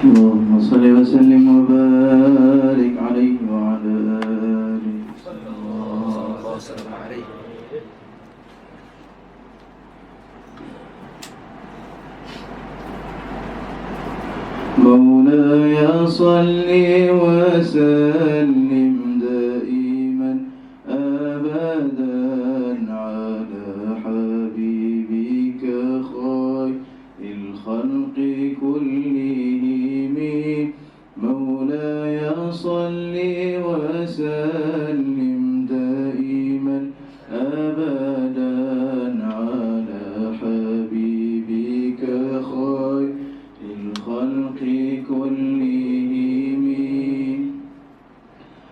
اللهم صل وسلم وبارك عليه وعلى آله صلى الله وسلم عليه. مولاي صل وسلم دائما أبدا على حبيبك خير الخلق كلهم. مولاي صل وسلم دائما أبدا على حبيبك خير الخلق كلهم.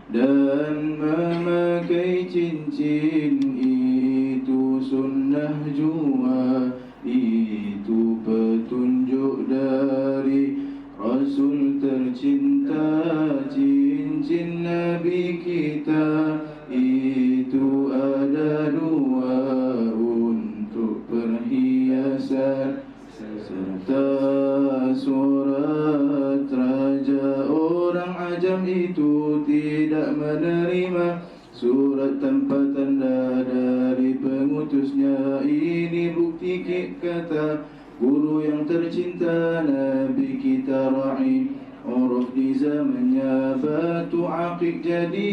Dan memakai cincin itu sunnah jua, itu petunjuk dari Rasul tercinta. Cincin Nabi kita itu ada dua, untuk perhiasan serta surat raja. Orang ajam itu tidak menerima surat tanpa tanda dari pengutusnya. Ini bukti kata guru yang tercinta, Nabi kita ra'i uruf di zamannya. Batu akik jadi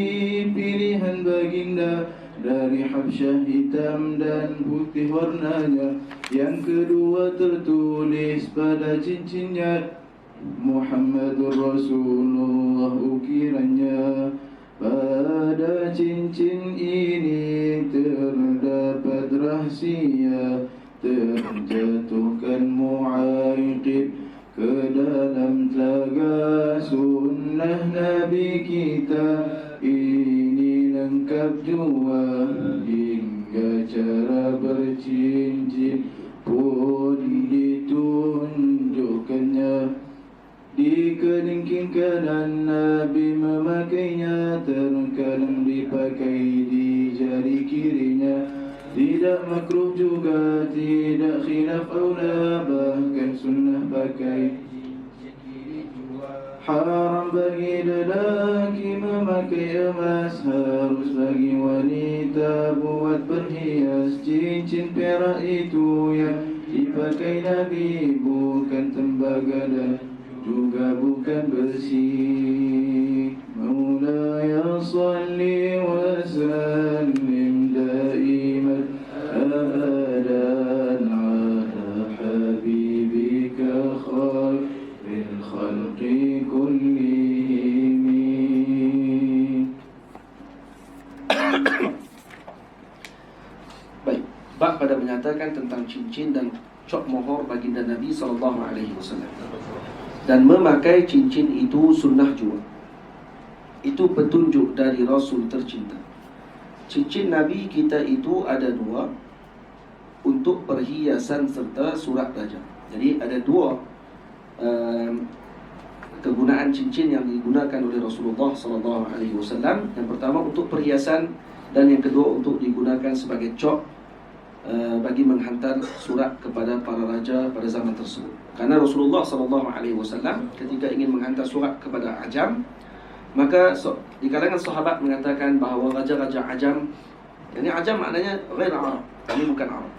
pilihan baginda, dari Habsyah hitam dan putih warnanya. Yang kedua tertulis pada cincinnya, Muhammadur Rasulullah ukirannya. Pada cincin ini terdapat rahsia, terjatuhkan mu'aiqib ke dalam telaga. Sunnah Nabi kita ini lengkap jua, hingga cara bercincin pun ditunjukkannya. Di kelingking kanan Nabi memakainya, terkadang dipakai di jari kirinya. Tidak makruh juga, tidak khilaf aula, bahkan sunnah pakai. Haram bagi lelaki memakai emas, harus bagi wanita buat berhias. Cincin perak itu yang dipakai Nabi, bukan tembaga dan juga bukan besi. Maulaya salli wa sallim daiman abadan ala habibika khairil khalqi kullihim. Baik, bab pada menyatakan tentang cincin dan cok mohor baginda Nabi SAW. Dan memakai cincin itu sunnah jua, itu petunjuk dari Rasul tercinta. Cincin Nabi kita itu ada dua, untuk perhiasan serta surat raja. Jadi ada dua kegunaan cincin yang digunakan oleh Rasulullah SAW. Yang pertama untuk perhiasan, dan yang kedua untuk digunakan sebagai cok bagi menghantar surat kepada para raja pada zaman tersebut. Karena Rasulullah SAW ketika ingin menghantar surat kepada ajam, maka di kalangan sahabat mengatakan bahawa raja-raja ajam, ini ajam maknanya ghair Arab, ini bukan Arab,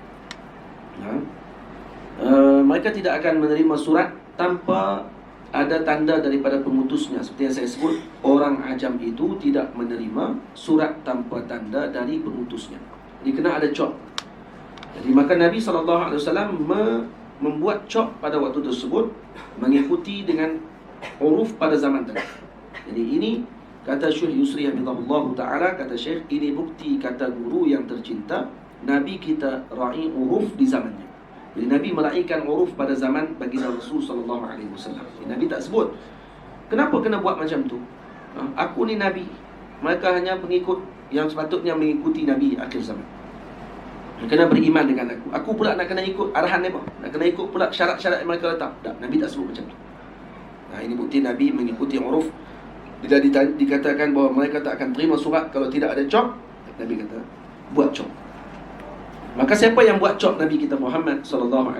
mereka tidak akan menerima surat tanpa ada tanda daripada pengutusnya. Seperti yang saya sebut, orang ajam itu tidak menerima surat tanpa tanda dari pengutusnya. Jadi kena ada cok. Jadi maka Nabi SAW membuat cok pada waktu tersebut, mengikuti dengan huruf pada zaman tadi. Jadi ini kata Syekh Yusri Hafizahullah Ta'ala, kata Syekh, ini bukti kata guru yang tercinta, Nabi kita ra'i huruf di zamannya. Jadi Nabi meraihkan huruf pada zaman baginda Rasul SAW. Nabi tak sebut. Kenapa kena buat macam tu? Aku ni Nabi, mereka hanya pengikut yang sepatutnya mengikuti Nabi akhir zaman. Kena beriman dengan aku. Aku pula nak kena ikut arahan mereka, nak kena ikut pula syarat-syarat yang mereka letak. Tak, Nabi tak sebut macam tu. Ini bukti Nabi mengikuti huruf. Bila dikatakan bahawa mereka tak akan terima surat kalau tidak ada cok, Nabi kata buat cok. Maka siapa yang buat cok Nabi kita Muhammad SAW?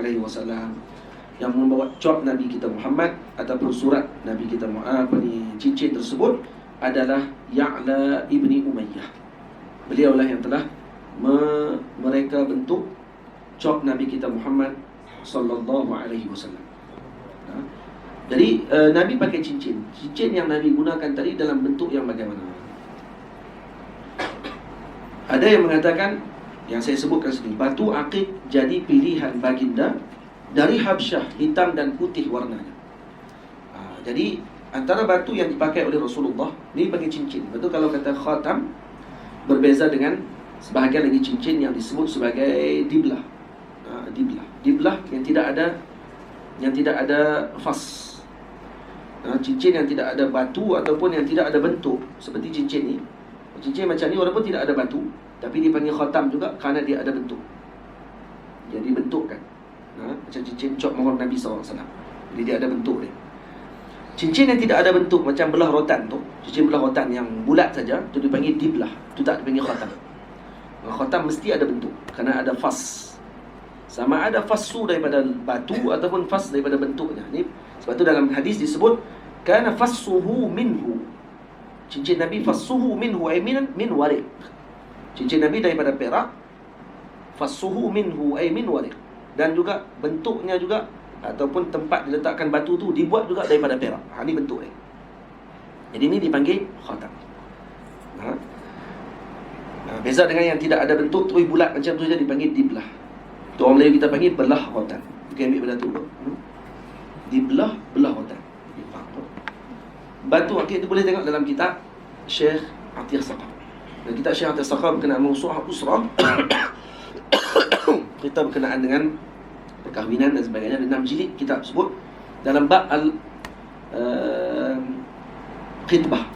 yang membawa cop Nabi kita Muhammad ataupun surat Nabi kita cincin tersebut adalah Ya'la ibni Umayyah. Beliaulah yang telah mereka bentuk cop Nabi kita Muhammad sallallahu alaihi wasallam. Jadi Nabi pakai cincin. Cincin yang Nabi gunakan tadi dalam bentuk yang bagaimana? Ada yang mengatakan, yang saya sebutkan sini, batu akik jadi pilihan baginda dari Habsyah, hitam dan putih warnanya. Jadi antara batu yang dipakai oleh Rasulullah ni pakai cincin. Betul kalau kata khatam, berbeza dengan sebahagian lagi cincin yang disebut sebagai diblah. Diblah yang tidak ada fas. Cincin yang tidak ada batu ataupun yang tidak ada bentuk seperti cincin ni. Cincin macam ni walaupun tidak ada batu, tapi dipanggil khatam juga kerana dia ada bentuk. Jadi bentuk kan. Macam cincin cop mohon Nabi SAW. Jadi dia ada bentuk dia. Cincin yang tidak ada bentuk macam belah rotan tu, cincin belah rotan yang bulat saja, tu dipanggil diblah. Tu tak dipanggil khatam. Khatam mesti ada bentuk kerana ada fas. Sama ada fasu daripada batu ataupun fas daripada bentuknya. Ni sebab tu dalam hadis disebut kana fassuhu minhu. Cincin Nabi fassuhu minhu ay min warik. Cincin Nabi daripada perak, fassuhu minhu ay min warik. Dan juga bentuknya juga ataupun tempat diletakkan batu tu dibuat juga daripada perak. Ni bentuk dia. Jadi ni dipanggil khatam. Beza dengan yang tidak ada bentuk tu bulat macam tu saja dipanggil diblah. Tu orang Melayu kita panggil belah rotan. Bukan ambil benda tu. Diblah belah rotan. Batu akik tu boleh tengok dalam kitab Syekh Atiyah Saqaf. Dan kitab Syekh Atiyah Saqaf berkenaan Mawsu'ah Usrah. Kita berkenaan dengan perkahwinan dan sebagainya. Ada 6 jilid kitab tersebut dalam bab khitbah,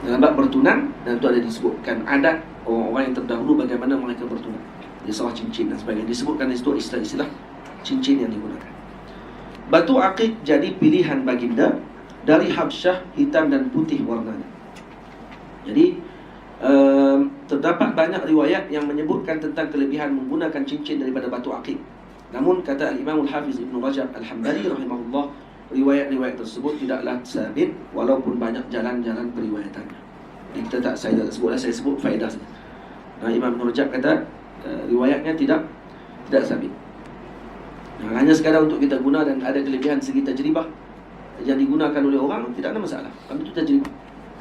dalam bab bertunang, dan itu ada disebutkan adat orang-orang yang terdahulu bagaimana mereka bertunang. Dia salah cincin dan sebagainya. Disebutkan di situ istilah-istilah cincin yang digunakan. Batu akik jadi pilihan baginda dari Habsyah, hitam dan putih warnanya. Jadi terdapat banyak riwayat yang menyebutkan tentang kelebihan menggunakan cincin daripada batu akik. Namun kata Al-Imam Al-Hafiz Ibn Rajab Al-Hanbali rahimahullah, riwayat-riwayat tersebut tidaklah sabit walaupun banyak jalan-jalan periwayatannya. Jadi kita tak, saya sebut faedah saja. Imam Ibn Rajab kata riwayatnya tidak sabit. Hanya sekadar untuk kita guna dan ada kelebihan segi tajribah yang digunakan oleh orang, tidak ada masalah. Kami itu tajribah.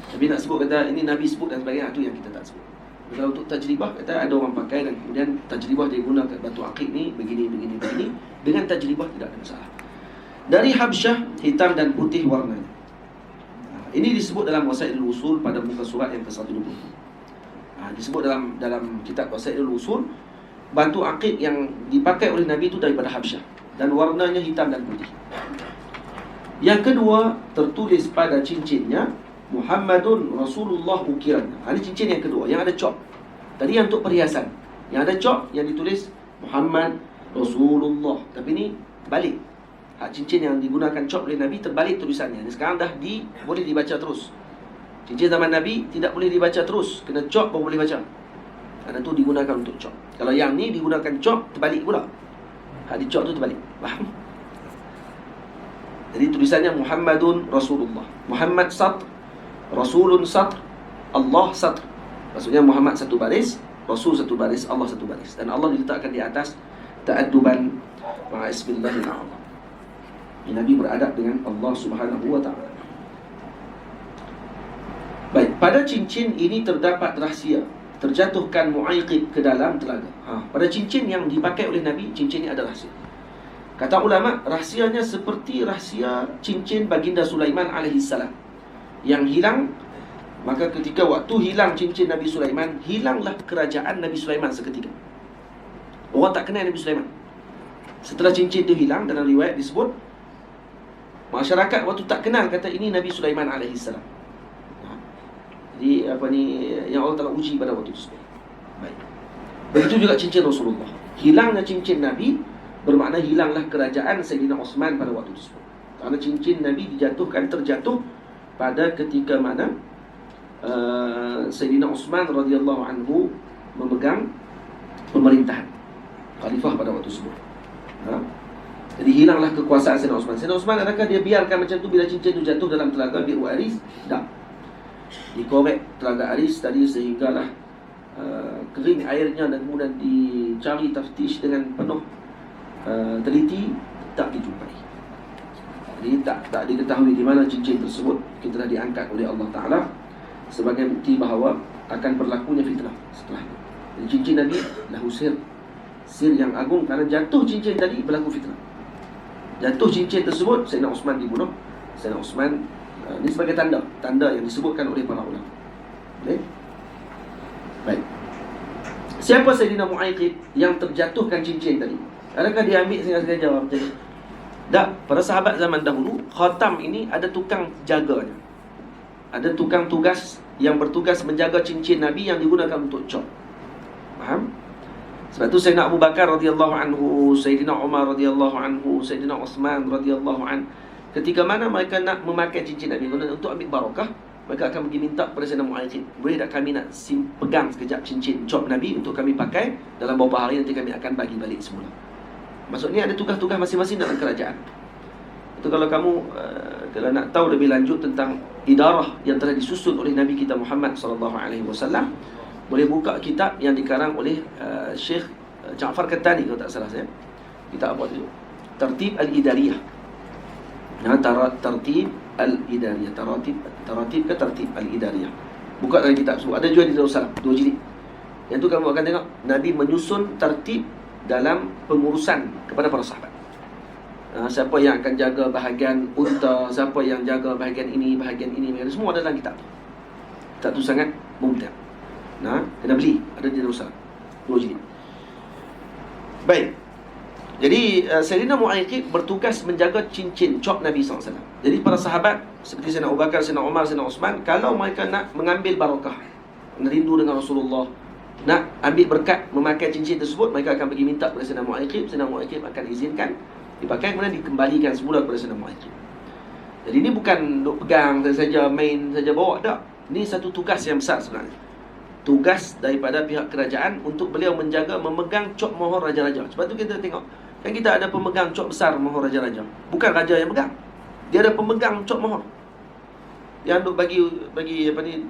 Tapi nak sebut kata ini Nabi sebut dan sebagainya, itu yang kita tak sebut. Kalau untuk tajribah, kata ada orang pakai dan kemudian tajribah dia gunakan batu akik ni begini. Dengan tajribah tidak ada masalah. Dari Habsyah, hitam dan putih warnanya. Ini disebut dalam Wasailul Usul pada muka surat yang ke-120. Disebut dalam kitab Wasailul Usul, batu akik yang dipakai oleh Nabi itu daripada Habsyah dan warnanya hitam dan putih. Yang kedua, tertulis pada cincinnya Muhammadun Rasulullah ukiran. Ini cincin yang kedua yang ada cop. Tadi yang untuk perhiasan, yang ada cop yang ditulis Muhammad Rasulullah. Tapi ni balik. Cincin yang digunakan cop oleh Nabi terbalik tulisannya. Sekarang dah boleh dibaca terus. Cincin zaman Nabi tidak boleh dibaca terus, kena cop baru boleh baca. Karena tu digunakan untuk cop. Kalau yang ni digunakan cop terbalik pula. Di cop tu terbalik. Faham? Jadi tulisannya Muhammadun Rasulullah. Muhammad satr, Rasulun satr, Allah satr. Maksudnya Muhammad satu baris, Rasul satu baris, Allah satu baris. Dan Allah diletakkan di atas ta'adduban ma'a ismillahil a'zam. Nabi beradab dengan Allah Subhanahu wa ta'ala. Baik, pada cincin ini terdapat rahsia. Terjatuhkan mu'aiqib ke dalam telaga. Pada cincin yang dipakai oleh Nabi, cincin ini ada rahsia. Kata ulama, rahsianya seperti rahsia cincin baginda Sulaiman alaihissalam yang hilang. Maka ketika waktu hilang cincin Nabi Sulaiman, hilanglah kerajaan Nabi Sulaiman seketika. Orang tak kenal Nabi Sulaiman. Setelah cincin itu hilang, dalam riwayat disebut masyarakat waktu tak kenal kata ini Nabi Sulaiman alaihissalam. Jadi yang Allah telah uji pada waktu tersebut. Baik. Begitu juga cincin Rasulullah. Hilangnya cincin Nabi bermakna hilanglah kerajaan Sayyidina Osman pada waktu tersebut. Kerana cincin Nabi terjatuh pada ketika mana Sayyidina Osman radhiyallahu anhu memegang pemerintahan khalifah pada waktu tersebut. Jadi hilanglah kekuasaan Sayyidina Uthman. Sayyidina Uthman, adakah dia biarkan macam tu bila cincin tu jatuh dalam telaga Bi'r Aris? Tak. Dikorek telaga Aris tadi sehinggalah kering airnya, dan kemudian dicari taftish dengan penuh teliti, tak dijumpai. Jadi tak diketahui di mana cincin tersebut. Kita telah diangkat oleh Allah Ta'ala sebagai bukti bahawa akan berlakunya fitnah setelah itu. Jadi cincin Nabi lahu sir yang agung, kerana jatuh cincin tadi berlaku fitnah. Jatuh cincin tersebut, Sayyidina Uthman dibunuh. Sayyidina Uthman ini sebagai tanda yang disebutkan oleh para ulama. Okay? Baik. Siapa Sayyidina Mu'aykib yang terjatuhkan cincin tadi? Adakah dia ambil sengaja jawab macam ni? Tak. Para sahabat zaman dahulu, khatam ini ada tukang jaganya. Ada tukang tugas yang bertugas menjaga cincin Nabi yang digunakan untuk cop. Faham? Sebab tu Sayyidina Abu Bakar radhiyallahu anhu, Sayyidina Umar radhiyallahu anhu, Sayyidina Uthman radhiyallahu anhu, ketika mana mereka nak memakai cincin Nabi untuk ambil barakah, mereka akan pergi minta kepada Sayyidina Mu'aykib, boleh tak kami nak pegang sekejap cincin cop Nabi untuk kami pakai dalam beberapa hari, nanti kami akan bagi balik semula. Maksudnya ada tugas-tugas masing-masing dalam kerajaan. Itu kalau kamu kalau nak tahu lebih lanjut tentang idarah yang telah disusun oleh Nabi kita Muhammad SAW, boleh buka kitab yang dikarang oleh Syekh Ja'far Kattani kalau tak salah saya. Kitab apa tu? Tertib Al-Idariyah. Tertib Al-Idariyah. Taratib ke Tertib Al-Idariyah. Buka dalam kitab tersebut. Ada jual di Darussalam, 2 jilid. Yang tu kamu akan tengok Nabi menyusun tertib dalam pengurusan kepada para sahabat. Siapa yang akan jaga bahagian unta, siapa yang jaga bahagian ini, semua ada dalam kitab tu. Kitab tu sangat mumtaz. Kena beli, ada di Darussalam, 2 jilid. Baik. Jadi Sayyidina Mu'aykib bertugas menjaga cincin cop Nabi SAW. Jadi para sahabat seperti Sayyidina Abu Bakar, Sayyidina Umar, Sayyidina Uthman, kalau mereka nak mengambil barakah, merindu dengan Rasulullah, nak ambil berkat memakai cincin tersebut, mereka akan pergi minta kepada Sayyidina Mu'aykib. Sayyidina Mu'aykib akan izinkan dipakai, kemudian dikembalikan semula kepada Sayyidina Mu'aykib. Jadi ini bukan duk pegang saja, main saja bawa, tak. Ini satu tugas yang besar sebenarnya. Tugas daripada pihak kerajaan untuk beliau menjaga, memegang cop mohon raja-raja. Sebab tu kita tengok, kan kita ada pemegang cop besar mohon raja-raja. Bukan raja yang pegang, dia ada pemegang cop mohon yang duk bagi apa ni.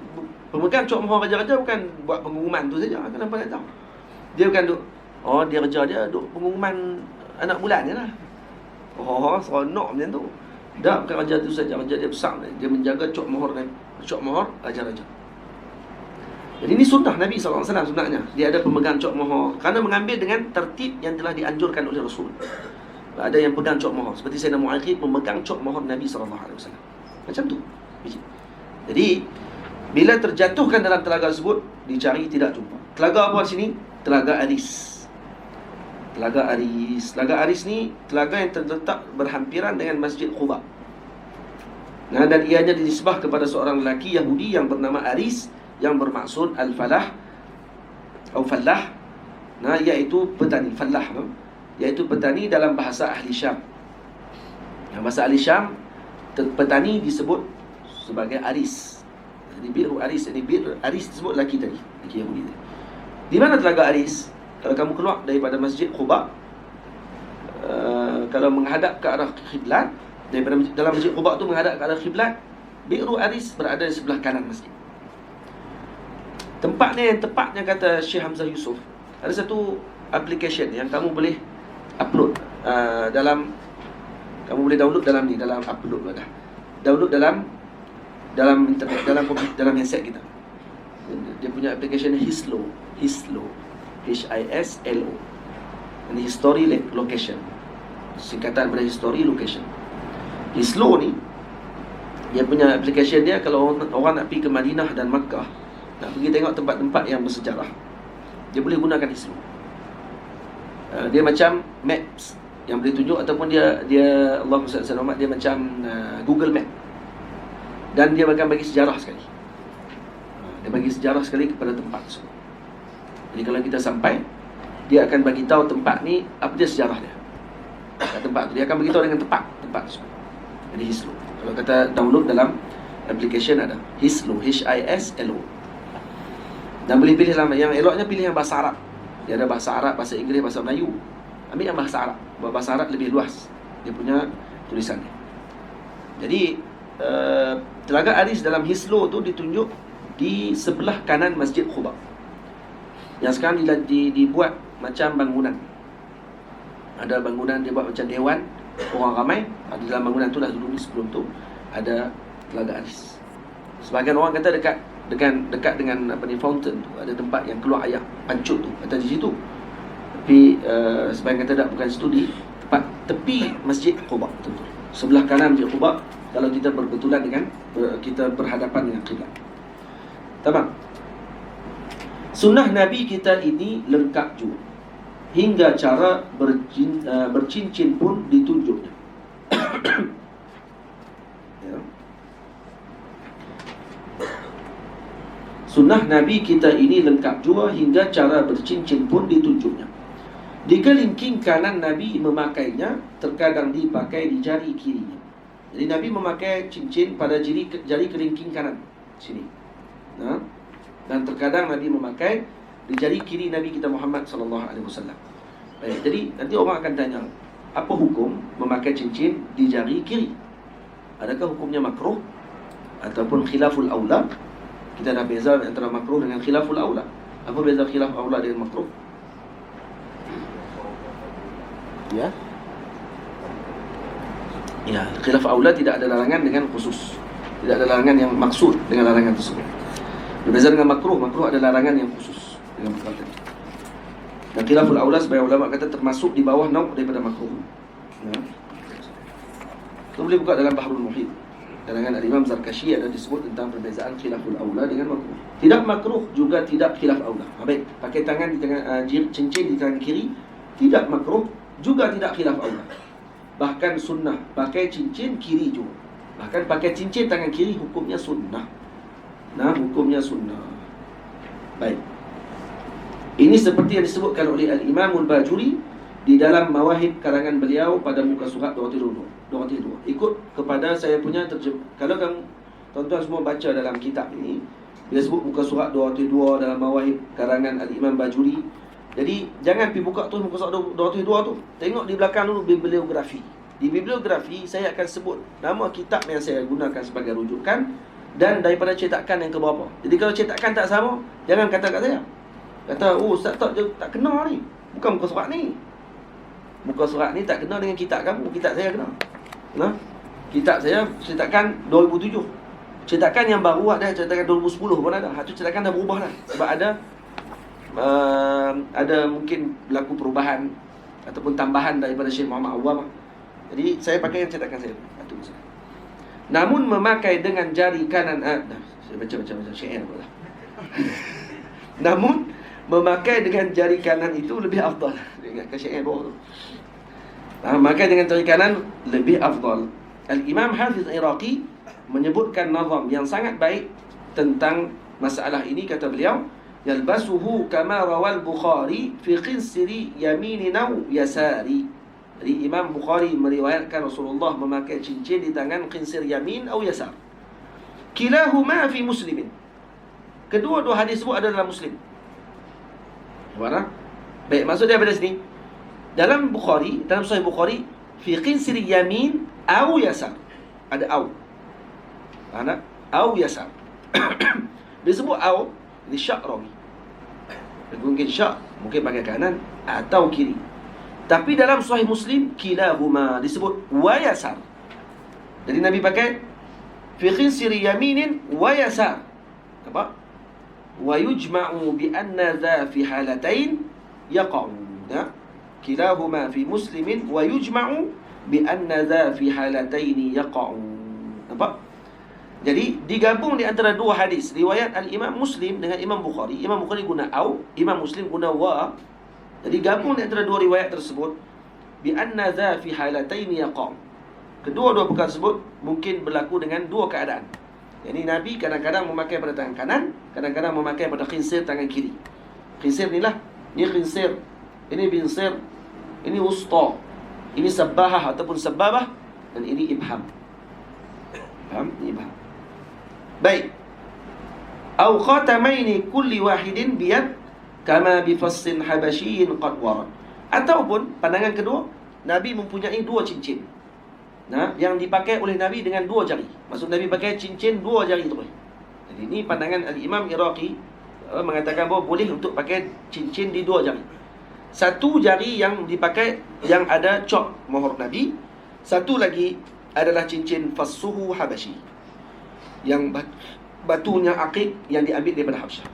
Pemegang cop mohon raja-raja bukan buat pengumuman tu saja. Kenapa tak tahu? Dia bukan duk, dia kerja dia duk pengumuman anak bulan je lah. Seronok macam tu. Tak, bukan raja tu saja. Raja dia besar. Dia menjaga cop mohon raja-raja. Jadi ini sunnah Nabi SAW sebenarnya. Dia ada pemegang cop mohon, kerana mengambil dengan tertib yang telah dianjurkan oleh Rasul. Ada yang pegang cop mohon, seperti Sayyidina Mu'aykib memegang cop mohon Nabi SAW. Macam tu. Jadi bila terjatuhkan dalam telaga tersebut, dicari tidak jumpa. Telaga apa di sini? Telaga Aris. Telaga Aris ni telaga yang terletak berhampiran dengan Masjid Quba. Dan ianya dinisbah kepada seorang lelaki Yahudi yang bernama Aris, yang bermaksud Al-Falah atau Fallah, iaitu petani. Fallah, iaitu petani dalam bahasa Ahli Syam. Bahasa Ahli Syam, petani disebut sebagai Aris. Jadi Bi'r Aris, Bi'r Aris disebut lelaki tadi, lelaki Yahudi tadi. Di mana telaga Aris? Kalau kamu keluar daripada Masjid Quba, kalau menghadap ke arah kiblat, daripada dalam Masjid Quba tu menghadap ke arah kiblat, Bi'r Aris berada di sebelah kanan masjid. Tempatnya yang tepatnya, kata Syekh Hamzah Yusof, ada satu application yang kamu boleh upload kamu boleh download dalam download dalam internet, dalam handset kita. Dia punya application Hislo. Hislo. Ini history location. Singkatan daripada history location. Hislo ni, dia punya application dia, kalau orang nak pergi ke Madinah dan Makkah, nak pergi tengok tempat-tempat yang bersejarah, dia boleh gunakan Hislo. Dia macam maps yang boleh tunjuk, ataupun dia Allahumma salli ala Muhammad, dia macam Google Map. Dan dia akan bagi sejarah sekali. Dia bagi sejarah sekali kepada tempat tersebut. Jadi kalau kita sampai, dia akan bagi tahu tempat ni apa dia sejarah dia. Tempat tu dia akan bagi tahu dengan tempat tersebut. Jadi Hislo. Kalau kata download dalam application ada Hislo, Hislo. Dan boleh pilih yang eloknya, pilih yang bahasa Arab. Dia ada bahasa Arab, bahasa Inggeris, bahasa Melayu. ambil yang bahasa Arab. Bahasa Arab lebih luas dia punya tulisannya. Jadi Telaga Aris dalam Hislo tu ditunjuk di sebelah kanan Masjid Quba, yang sekarang dibuat macam bangunan. Ada bangunan dia buat macam dewan, orang ramai. Di dalam bangunan tu dah dulu ni, sebelum tu ada Telaga Aris. Sebahagian orang kata dekat dengan fountain tu ada tempat yang keluar air pancut tu, kata di situ. Tapi sebahagian kata tak, bukan situ, di tempat tepi Masjid Quba tu, sebelah kanan Masjid Quba. Kalau kita berbetulan dengan kita berhadapan dengan kiblat. Tamam. Sunnah Nabi kita ini lengkap juga, hingga cara bercincin pun ditunjuknya. Ya. Sunnah Nabi kita ini lengkap juga, hingga cara bercincin pun ditunjuknya. Di kelingking kanan Nabi memakainya, terkadang dipakai di jari kirinya. Jadi Nabi memakai cincin pada jari kelingking kanan sini. Nah, dan terkadang Nabi memakai di jari kiri Nabi kita Muhammad sallallahu alaihi wasallam. Baik, jadi nanti orang akan tanya, apa hukum memakai cincin di jari kiri? Adakah hukumnya makruh ataupun khilaful aula? Kita dah beza antara makruh dengan khilaful aula. Apa beza khilaf aula dengan makruh? Ya. Ya, khilaf aula tidak ada larangan dengan khusus. Tidak ada larangan yang maksud dengan larangan tersebut. Berbeza dengan makruh, makruh ada larangan yang khusus dengan makruh. Dan khilaful aula sebagai ulama kata termasuk di bawah nauk daripada makruh. Ya. Kita boleh buka dalam Bahrul Muhit. Karangan Imam Zarkashi ada disebut tentang perbezaan khilaful aula dengan makruh. Tidak makruh juga tidak khilaf aula. Baik, pakai tangan di tangan cincin di tangan kiri tidak makruh juga tidak khilaf aula. Bahkan sunnah pakai cincin kiri juga. Bahkan pakai cincin tangan kiri hukumnya sunnah. Nah, hukumnya sunnah. Baik. Ini seperti yang disebutkan oleh Al-Imam Al-Bajuri di dalam Mawahib karangan beliau pada muka surat 232. Ikut kepada saya punya terjemah. Kalau tuan-tuan semua baca dalam kitab ini, dia sebut muka surat 232 dalam Mawahib karangan Al-Imam Bajuri. Jadi jangan pergi buka tu muka surat 232 tu. Tengok di belakang dulu bibliografi. Di bibliografi saya akan sebut nama kitab yang saya gunakan sebagai rujukan dan daripada cetakan yang keberapa. Jadi kalau cetakan tak sama, jangan kata kat saya. Kata, "Oh, ustaz tak kena ni. Bukan muka surat ni. Muka surat ni tak kena dengan kitab kamu, kitab saya kena." Nah, kitab saya cetakan 2007. Cetakan yang baru ada cetakan 2010 pun ada. Itu cetakan dah berubah dah. Sebab ada mungkin berlaku perubahan ataupun tambahan daripada Syekh Muhammad Awam. Jadi saya pakai yang cetakan saya. Namun memakai dengan jari kanan saya baca syair pula. Namun memakai dengan jari kanan itu lebih afdal. Ingatkan syair bawah tu. Memakai dengan jari kanan lebih afdal. Al-Imam Hafiz Iraqi menyebutkan nazam yang sangat baik tentang masalah ini. Kata beliau, yalbasuhu kama rawal Bukhari fi qinsiri yamini naw yasari. Jadi Imam Bukhari meriwayatkan Rasulullah memakai cincin di tangan qinsir yamin atau yasar. Kilahuma fi Muslimin. Kedua-dua hadis sebut ada dalam Muslim. Mana? Baik, maksud dia pada sini, dalam Bukhari, dalam Sahih Bukhari, fi qinsir yamin atau yasar. Ada au. Mana? Au yasar. Disebut au di syak rawi. Mungkin syak, mungkin pakai kanan atau kiri. Tapi dalam Sahih Muslim kilahuma disebut wa yasar. Jadi Nabi pakai fi khinsiri yaminin wa yasar. Apa? Wa yujma'u bi anna dha fi halatain yaqa'u. Ya. Kilahuma fi Muslimin wa yujma'u bi anna dha fi halatain yaqa'u. Nampak? Jadi digabung di antara dua hadis, riwayat Al-Imam Muslim dengan Imam Bukhari. Imam Bukhari guna au, Imam Muslim guna wa. Jadi gabung di antara dua riwayat tersebut, bi anna dha fi halatayn yaqa'. Kedua-dua perkara tersebut mungkin berlaku dengan dua keadaan. Jadi Nabi kadang-kadang memakai pada tangan kanan, kadang-kadang memakai pada khinsir tangan kiri. Khinsir ni lah, ni khinsir, ini binsir, ini wusta, ini sabbahah ataupun sabbabah, dan ini ibham. Faham? Ini ibham. Baik. Au khatamaini kulli wahidin biyad kama bifassin habasyiin qad warad. Ataupun pandangan kedua, Nabi mempunyai 2 cincin. Nah, yang dipakai oleh Nabi dengan 2 jari. Maksud Nabi pakai cincin 2 jari terus. Jadi ini pandangan Al-Imam Iraqi mengatakan bahawa boleh untuk pakai cincin di 2 jari. Satu jari yang dipakai yang ada cop mohor Nabi. Satu lagi adalah cincin fassuhu Habashi, yang batunya akik yang diambil daripada Habsyah.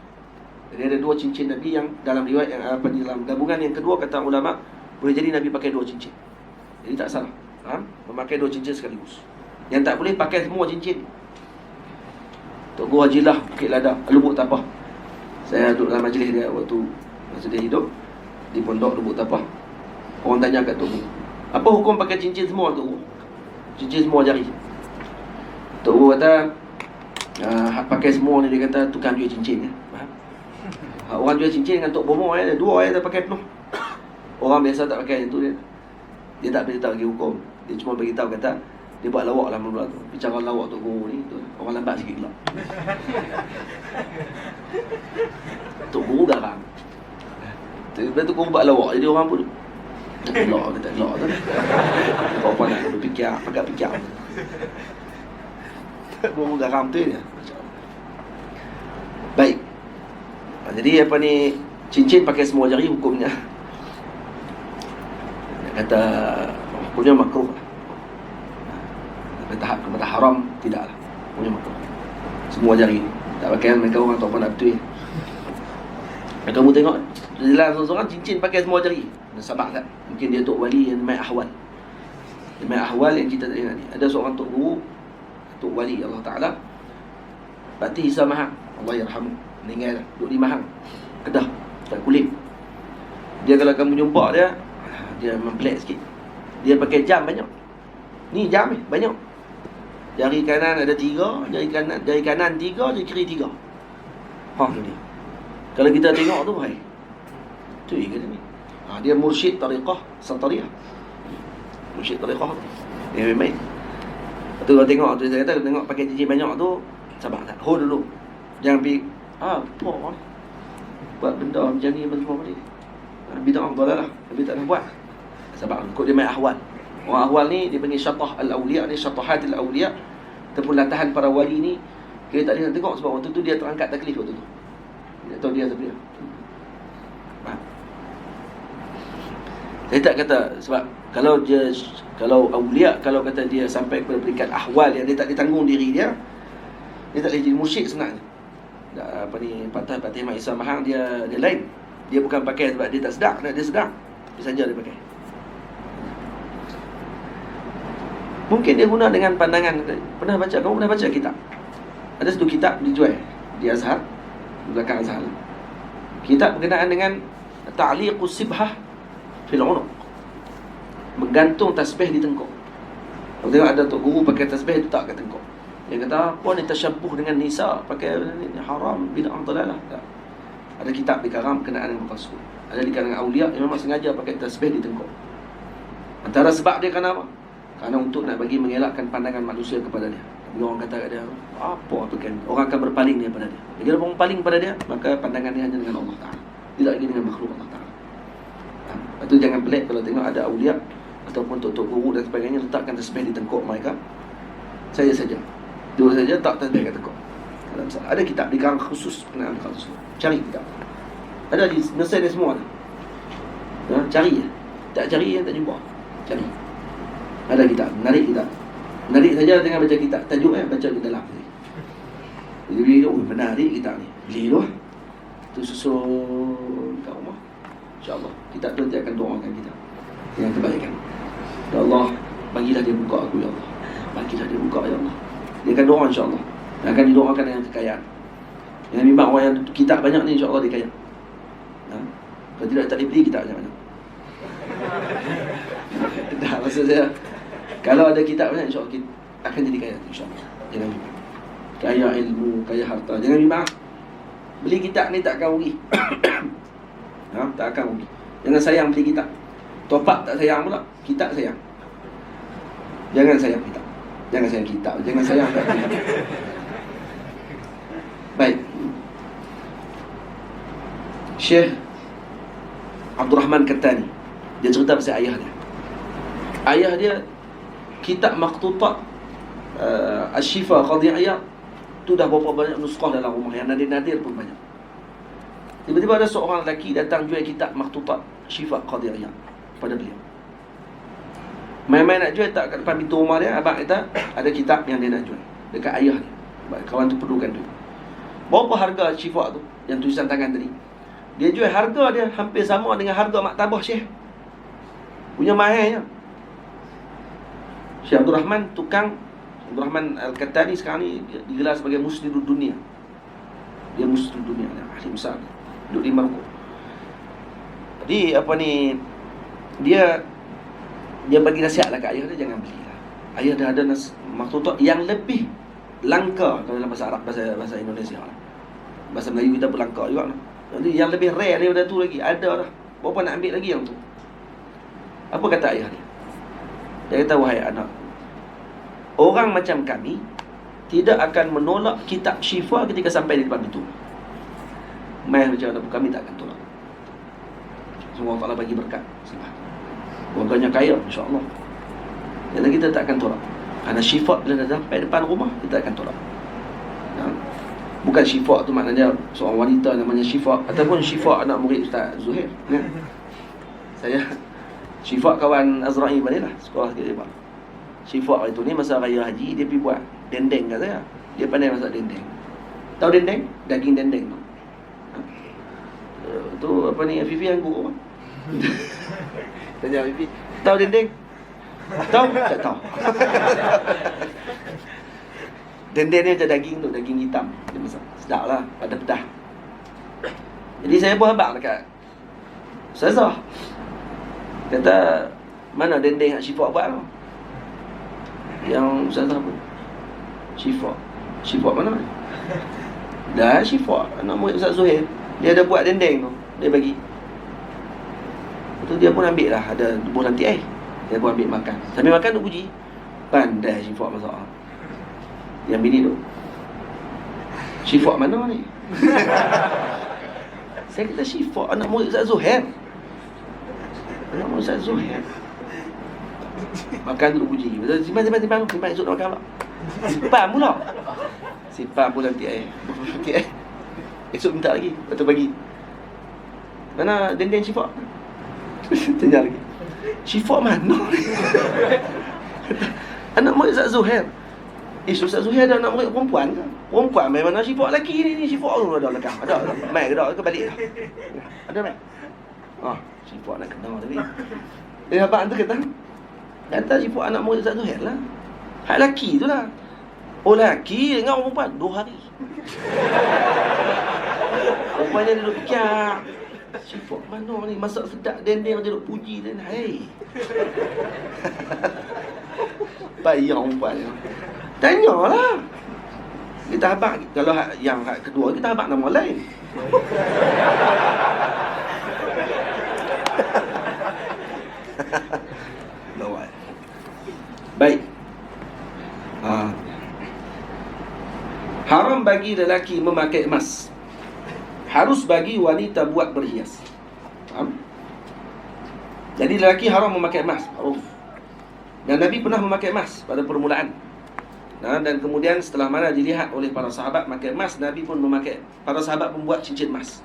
Jadi ada 2 cincin Nabi yang dalam riwayat yang di dalam gabungan yang kedua, kata ulama, boleh jadi Nabi pakai 2 cincin. Jadi tak salah memakai 2 cincin sekaligus. Yang tak boleh pakai semua cincin. Tok Guru Hajilah Bukit Ladang, Lubuk Tapah. Saya duduk dalam majlis dia waktu masa dia hidup di pondok Lubuk Tapah. Orang tanya kat Tok Guru, apa hukum pakai cincin semua, Tok Guru? Cincin semua jari. Tok Guru kata, pakai semua ni, dia kata tukang jual cincin. Faham? Orang jual cincin dengan Tok Bomo, 2 dah pakai penuh. Orang biasa tak pakai macam tu. Dia tak beritahu lagi hukum. Dia cuma beritahu kata dia buat lawak lah mula tu. Bicara lawak Tok Guru ni tu, orang lambat sikit pula. Tok Guru garang. Lepas tu Guru buat lawak, jadi orang pun elok ke tak elok tu. Apa nak berfikir, agak fikir. Guru garang tu dia. Baik. Jadi apa ni, cincin pakai semua jari hukumnya, kata hukumnya makruh. Kata haram tidaklah, hukumnya makruh. Semua jari tak pakai, mereka orang tak pernah betul. Kamu tengok dalam seorang cincin pakai semua jari. Sabak tak? Mungkin dia Tok Wali yang main ahwal. Dia main ahwal yang kita tak ingat ni. Ada seorang Tok Guru, Tok Wali Allah Ta'ala, Pakti Isa Mahang, Allah yarhamu, meninggal dah, duduk di Mahang, Kedah, tak kulit. Dia kalau kamu jumpa dia, dia mempelik sikit. Dia pakai jam banyak. Ni jam ni banyak. Jari kanan ada 3, jari kanan 3, jari kiri 3. Tu dia. Kalau kita tengok tu, hai, tu dia ni. Dia mursyid tariqah Santariyah. Mursyid tariqah tu. Dia main. Lepas tu kalau tengok tu, saya kata tengok pakai cincin banyak tu, sabar tak? Hold dulu. Jangan pergi apa ni, buat benda macam ni semua ni. Bid'ah dalalah, Nabi tak nak buat. Sabar, kau dia main ahwal. Orang ahwal ni dia panggil syatah al-awliya ni, syatahat al-awliya, ataupun latahan para wali ni. Kita tak boleh nak tengok sebab waktu tu dia terangkat taklif waktu tu. Dia tahu dia tapi saya tak kata, sebab kalau awliya, kalau kata dia sampai kepada peringkat ahwal yang dia tak ditanggung diri dia tak boleh jadi musyrik sebenarnya. Apa ni, Patah Mak Isa Mahang dia lain. Dia bukan pakai sebab dia tak sedar, dia sedar. Dia saja dia pakai. Mungkin dia guna dengan pandangan. Kamu pernah baca kitab? Ada satu kitab dijual di Azhar, di belakang Azhar. Kitab berkenaan dengan ta'liqus sibhah fil unuq, menggantung tasbih di tengkuk. Kalau tengok ada Tok Guru pakai tasbih itu tak kat tengkuk. Dia kata apa ni, tasyabbuh dengan nisa, pakai ni haram, bid'ah dalalah. Tak. Ada kitab dikarang berkenaan dengan tersebut. Ada di kalangan awliya yang memang sengaja pakai tasbih di tengkuk. Antara sebab dia kerana apa? Kerana untuk nak bagi mengelakkan pandangan manusia kepada dia. Bila orang kata kat dia, apa tu kan, orang akan berpaling daripada dia. Bila orang paling pada dia, maka pandangan dia hanya dengan Allah Ta'ala, tidak lagi dengan makhluk Allah Ta'ala. Lepas tu jangan pelik kalau tengok ada awliya ataupun tok guru dan sebagainya letakkan tasbih di tengkuk mereka. Saya saja dulu saja tak tasbih kat tengkuk. Ada kitab dikarang khusus berkenaan kasus. Cari kitab. Ada di Mesir ni semua. Cari. Tak cari yang tak jumpa. Cari. Ada kitab, menarik kitab. Menarik saja dengan baca kitab. Tajuk baca di dalam. Jadi menarik kitab ni. Beli dulu. Tu susun kat rumah. InsyaAllah kitab tu nanti akan doakan kita dengan kebaikan. Ya Allah, bagilah dia buka aku, ya Allah. Bagilah dia buka, ya Allah. Dia akan doa insyaAllah. Dan akan didoakan dengan kekayaan. Yang memang orang yang kitab banyak ni insyaAllah dia kaya. Kalau tidak tak boleh beli kitab banyak. Dah, maksud saya, kalau ada kitab banyak insyaAllah kita akan jadi kaya, insyaAllah. Jangan bimbang. Kaya ilmu, kaya harta. Jangan bimbang. Beli kitab ni tak akan rugi. Tak akan rugi. Jangan sayang beli kitab. Topak tak sayang pula, kitab sayang. Jangan sayang kitab. Jangan sayang kitab. Jangan sayang kitab. Baik. Syekh Abdul Rahman Kattani Dia cerita pasal ayah dia. Ayah dia kitab Maqtutat Asy-Syifa Qadhi Iyad tu dah berapa banyak nuskah dalam rumah, yang nadir-nadir pun banyak. Tiba-tiba ada seorang lelaki datang jual kitab Maqtutat Asy-Syifa Qadhi Iyad pada beliau. Main-main nak jual tak kat depan pintu rumah dia, abang kata ada kitab yang dia nak jual dekat ayah dia. Kawan tu perlukan duit. Berapa harga Syifa tu yang tulisan tangan tadi? Dia jual harga dia hampir sama dengan harga maktabah Syekh. Punya mahalnya. Syekh Abdul Rahman, Abdul Rahman Al-Kattani sekarang ni digelar sebagai Musnidud Dunia. Dia Musnidud Dunia, ahli besar, duduk di Maroko. Jadi apa ni, dia bagi nasihat lah kat ayah dia, jangan belilah. Ayah dah ada Maqtutat yang lebih langka kalau dalam bahasa Arab, bahasa Indonesia lah. Bahasa Melayu kita pun langka juga lah. Jadi yang lebih rare daripada tu lagi ada dah. Berapa nak ambil lagi yang tu? Apa kata ayah dia? Dia kata, wahai anak, orang macam kami tidak akan menolak kitab Syifa ketika sampai di depan pintu. Mai macam mana pun kami tak akan tolak. Semua Allah Ta'ala bagi berkat. Keluarganya kaya, insya-Allah. Jadi kita tak akan tolak. Kerana Syifa bila dah sampai depan rumah, kita akan tolak. Bukan Syifa tu maknanya seorang wanita namanya Syifa, ataupun Syifa anak murid Ustaz Zuhair, kan? Saya Syifa kawan Azra'i balik lah, sekolah sikit lepas. Syifa itu ni masa raya haji, dia pergi buat dendeng kat saya. Dia pandai masak dendeng. Tahu dendeng? Daging dendeng tu. Tu apa ni, Fifi yang gurau. Tanya Fifi, tahu dendeng? Tahu? Tak tahu. Dendeng ni macam daging tu, daging hitam. Dia masak sedap lah, pada pedah. Jadi saya pun habaq dekat Ustazah. Kata, mana dendeng yang Syifa buat tu? Yang Ustazah pun Syifa mana? Dah Syifa, anak murid Ustaz Zuhair. Dia ada buat dendeng tu, dia bagi. Lepas tu dia pun ambil lah, ada buah nanti air. Dia pun ambil makan. Sambil makan tu puji, pandai Syifa masak. Yang bini tu, Syifa mana ni? Saya kata Syifa anak murid Ustaz Zuhair. Anak murid Ustaz Zuhair. Makan dulu puji. Simpan esok nak makan pula. Simpan pula. Simpan pula nanti air. Esok minta lagi, lepas tu bagi. Mana dendeng Syifa? Tanya lagi, Syifa mana? Anak murid Ustaz Zuhair. Ustaz Zuhair ada anak murid perempuan ke? Perempuan main mana Syifa lelaki ni? Syifa tu ada belakang. Ada. Mai ke tak ke balik dah. Ada mai. Syifa nak kenal tadi. Abang tu kata Syifa anak murid Ustaz Zuhair lah. Hak lelaki tu lah. Oh lelaki dengan orang perempuan 2 hari. Rupanya dia duduk fikir, Syifa mana ni masak sedap dendeng, dia duduk puji dan hai. Payah perempuan ni. Tanyalah. Kita habaq, kalau yang kedua kita habaq nama lain. Lawat. Baik. Haram bagi lelaki memakai emas. Harus bagi wanita buat berhias. Faham? Jadi lelaki haram memakai emas, harus. Dan Nabi pernah memakai emas pada permulaan. Dan kemudian setelah mana dilihat oleh para sahabat memakai emas, Nabi pun memakai, para sahabat membuat cincin emas.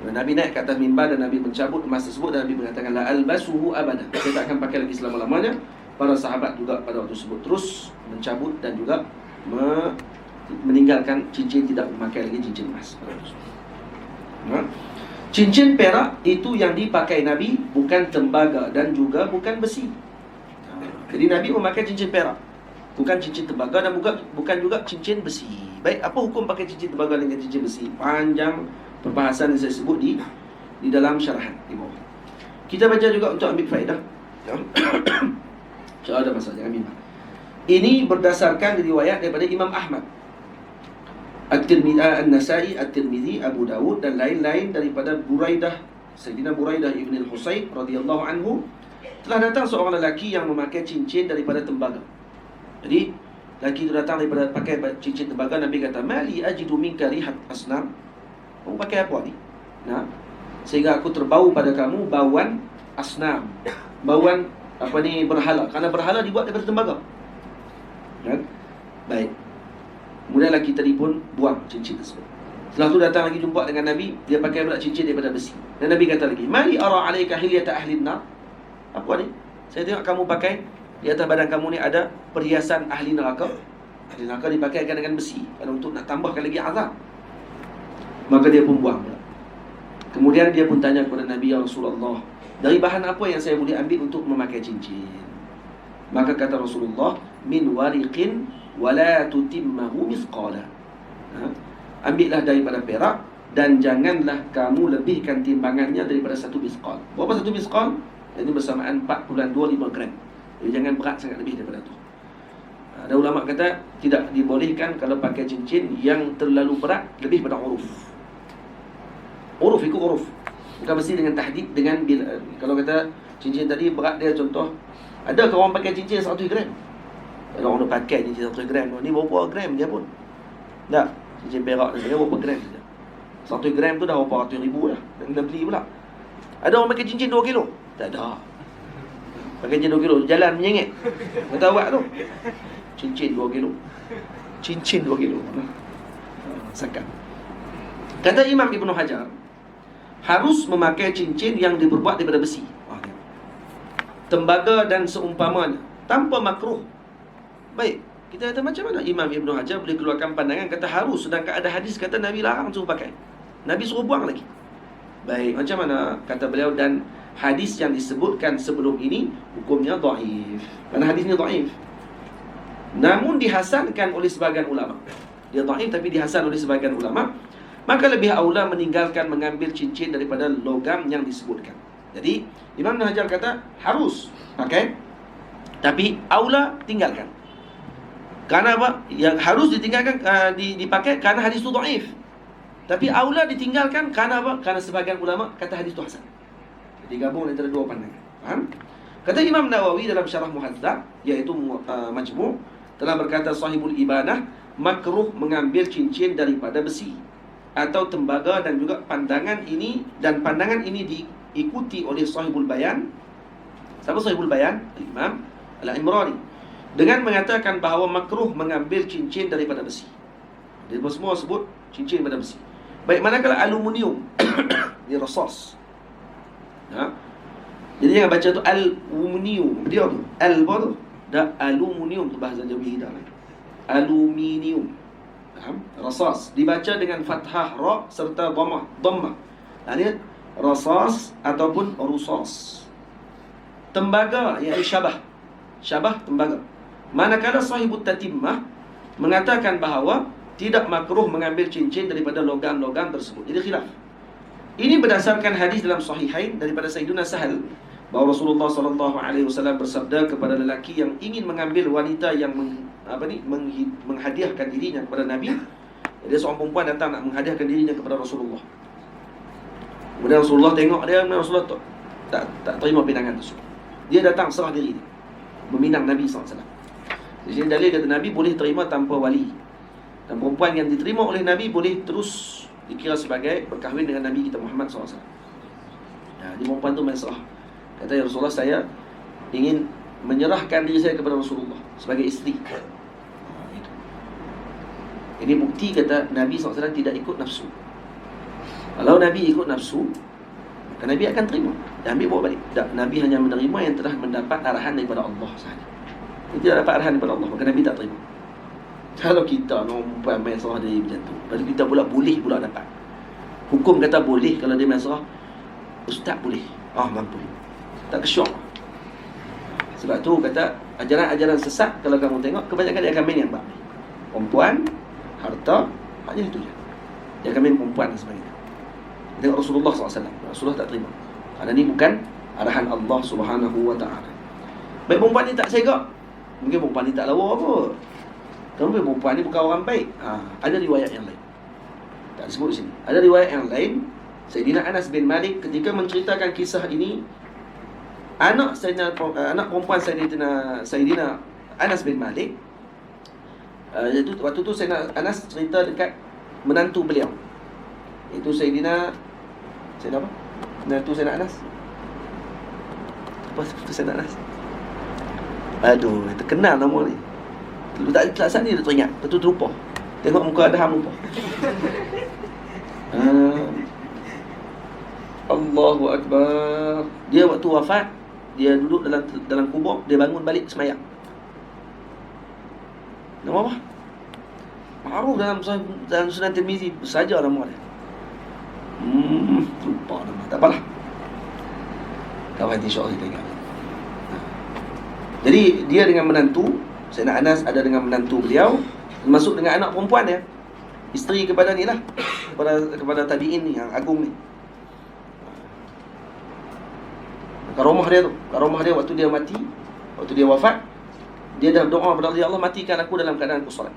Dan Nabi naik ke atas mimbar dan Nabi mencabut emas tersebut dan Nabi mengatakan la albasuhu abada. Saya tak akan pakai lagi selama-lamanya. Para sahabat juga pada waktu tersebut terus mencabut dan juga meninggalkan cincin, tidak memakai lagi cincin emas. Cincin perak itu yang dipakai Nabi bukan tembaga dan juga bukan besi. Jadi Nabi memakai cincin perak, bukan cincin tembaga dan bukan juga cincin besi. Baik, apa hukum pakai cincin tembaga dengan cincin besi? Panjang perbahasan yang saya sebut di dalam syarahan di bawah. Kita baca juga untuk ambil faedah. Kalau ada masalah jangan bimbang. Ini berdasarkan riwayat daripada Imam Ahmad, At-Tirmidzi, An-Nasa'i, At-Tirmidzi, Abu Dawud dan lain-lain daripada Buraidah, Sayyidina Buraidah ibn al-Husayb radhiyallahu anhu, telah datang seorang lelaki yang memakai cincin daripada tembaga. Jadi lelaki itu datang daripada pakai cincin tembaga. Nabi kata, "Mali ajidu minka rihat asnam." Kamu pakai apa ni? Sehingga aku terbau pada kamu bauan asnam, bauan berhala. Kerana berhala dibuat daripada tembaga. Kan? Baik. Kemudian lelaki tadi pun buang cincin tersebut. Setelah tu datang lagi jumpa dengan Nabi, dia pakai pula cincin daripada besi. Dan Nabi kata lagi, "Mali ara alayka hilyata ahli nar." Apa ni? Saya tengok kamu pakai di atas badan kamu ni ada perhiasan ahli neraka. Ahli neraka dipakaikan dengan besi kalau untuk nak tambahkan lagi azab. Maka dia pun buang pula. Kemudian dia pun tanya kepada Nabi, "Ya Rasulullah, dari bahan apa yang saya boleh ambil untuk memakai cincin?" Maka kata Rasulullah, "Min wariqin wala tutimmahu mithqala." Ambillah daripada perak dan janganlah kamu lebihkan timbangannya daripada 1 misqal. Berapa 1 misqal? Ini bersamaan 4.25 gram. Jadi jangan berat sangat lebih daripada tu. Ada ulama kata tidak dibolehkan kalau pakai cincin yang terlalu berat lebih pada uruf. Uruf ikut uruf. Bukan mesti dengan tahdid dengan kalau kata cincin tadi berat dia contoh, ada ke orang pakai cincin 100 gram? Kalau orang pakai cincin 100 gram, ni berapa gram dia pun? Tak, cincin perak dia berapa gram saja. 1 gram tu dah berapa ratus ribu dah. Dan kena beli pula. Ada orang pakai cincin 2 kilo? Tak ada. Pakai cincin 2 kilo, jalan menyengit. Kata awak tu. Cincin 2 kilo. Cincin 2 kilo. Sakat. Kata Imam Ibn Hajar, harus memakai cincin yang diperbuat daripada besi, tembaga dan seumpamanya, tanpa makruh. Baik, kita kata macam mana Imam Ibn Hajar boleh keluarkan pandangan kata harus, sedangkan ada hadis kata Nabi larang suruh pakai, Nabi suruh buang lagi. Baik, macam mana? Kata beliau, dan hadis yang disebutkan sebelum ini hukumnya dhaif. Kerana hadis ni dhaif, namun dihasankan oleh sebahagian ulama. Dia dhaif tapi dihasan oleh sebahagian ulama. Maka lebih aula meninggalkan mengambil cincin daripada logam yang disebutkan. Jadi Imam Ibn Hajar kata harus pakai, tapi aula tinggalkan. Kerana apa? Yang harus ditinggalkan dipakai kerana hadis itu dhaif. Tapi aula ditinggalkan kerana apa? Kerana sebahagian ulama kata hadis itu hasan. Jadi gabung antara dua pandangan. Faham? Kata Imam Nawawi dalam Syarah Muhadzab, iaitu Majmu', telah berkata Sahibul Ibanah, makruh mengambil cincin daripada besi atau tembaga, dan juga pandangan ini diikuti oleh Sahibul Bayan. Siapa Sahibul Bayan? Imam Al-Imrani, dengan mengatakan bahawa makruh mengambil cincin daripada besi. Dia semua sebut cincin daripada besi. Baik, manakala aluminium dia rasos. Jadi jangan baca tu aluminium. Dia tu apa tu? Dah aluminium tu bahasa Jawi dah. Aluminium. Rasas dibaca dengan fathah ra serta dhammah. Ini rasas ataupun rusas. Tembaga iaitu syabah tembaga. Manakala Sahibut Tatimmah mengatakan bahawa tidak makruh mengambil cincin daripada logam-logam tersebut. Jadi khilaf. Ini berdasarkan hadis dalam Sahihain daripada Sayyidina Sahal, bahawa Rasulullah SAW bersabda kepada lelaki yang ingin mengambil wanita yang menghadiahkan dirinya kepada Nabi. Dia seorang perempuan datang nak menghadiahkan dirinya kepada Rasulullah. Kemudian Rasulullah tengok dia, Rasulullah tak terima pinangan tersebut. Dia datang serah diri dia, meminang Nabi SAW. Di sini dalil kata Nabi boleh terima tanpa wali. Dan perempuan yang diterima oleh Nabi boleh terus dikira sebagai berkahwin dengan Nabi kita Muhammad SAW. Jadi perempuan tu main serah. Kata, "Ya Rasulullah, saya ingin menyerahkan diri saya kepada Rasulullah sebagai isteri." Ini bukti kata Nabi SAW tidak ikut nafsu. Kalau Nabi ikut nafsu, maka Nabi akan terima dan ambil bawa balik. Tak, Nabi hanya menerima yang telah mendapat arahan daripada Allah sahaja. Dia tidak dapat arahan daripada Allah, maka Nabi tak terima. Kalau kita perempuan main serah diri macam tu, lepas kita pula boleh pula dapat hukum kata boleh kalau dia main serah, ustaz boleh, mampu, tak kesyok. Sebab tu kata ajaran-ajaran sesat, kalau kamu tengok kebanyakan dia akan main yang baik. Perempuan, harta, hanya itu je. Dia akan main perempuan dan sebagainya. Tengok Rasulullah SAW, Rasulullah tak terima. Kerana ni bukan arahan Allah Subhanahu Wa Taala. Baik, perempuan ni tak segak, mungkin perempuan ni tak lawa apa, tapi perempuan ni bukan orang baik. Ada riwayat yang lain, tak disebut di sini. Ada riwayat yang lain, Sayyidina Anas bin Malik ketika menceritakan kisah ini, anak perempuan Sayyidina Anas bin Malik, waktu tu Sayyidina Anas cerita dekat menantu beliau, itu Sayyidina apa? Menantu Sayyidina Anas, Apa putus anak Anas? Aduh, terkenal nama ni. Lu tak kelas ni dia teringat. Lepas tu terlupa. Tengok muka Adham lupa. Allahu Akbar. Dia waktu wafat, dia duduk dalam kubur, dia bangun balik semayang. Nama apa? Ma'ruf dalam Sunan Tirmizi saja nama dia. Lupa nama. Tak apalah. Kawan insya-Allah kita ingat. Jadi dia dengan menantu Sayyidina Anas ada dengan menantu beliau, termasuk dengan anak perempuan dia, isteri kepada ni lah, kepada tabi'in ni yang agung ni. Karomah dia waktu dia mati, waktu dia wafat, dia dah doa kepada Allah, ya Allah matikan aku dalam keadaan aku solat.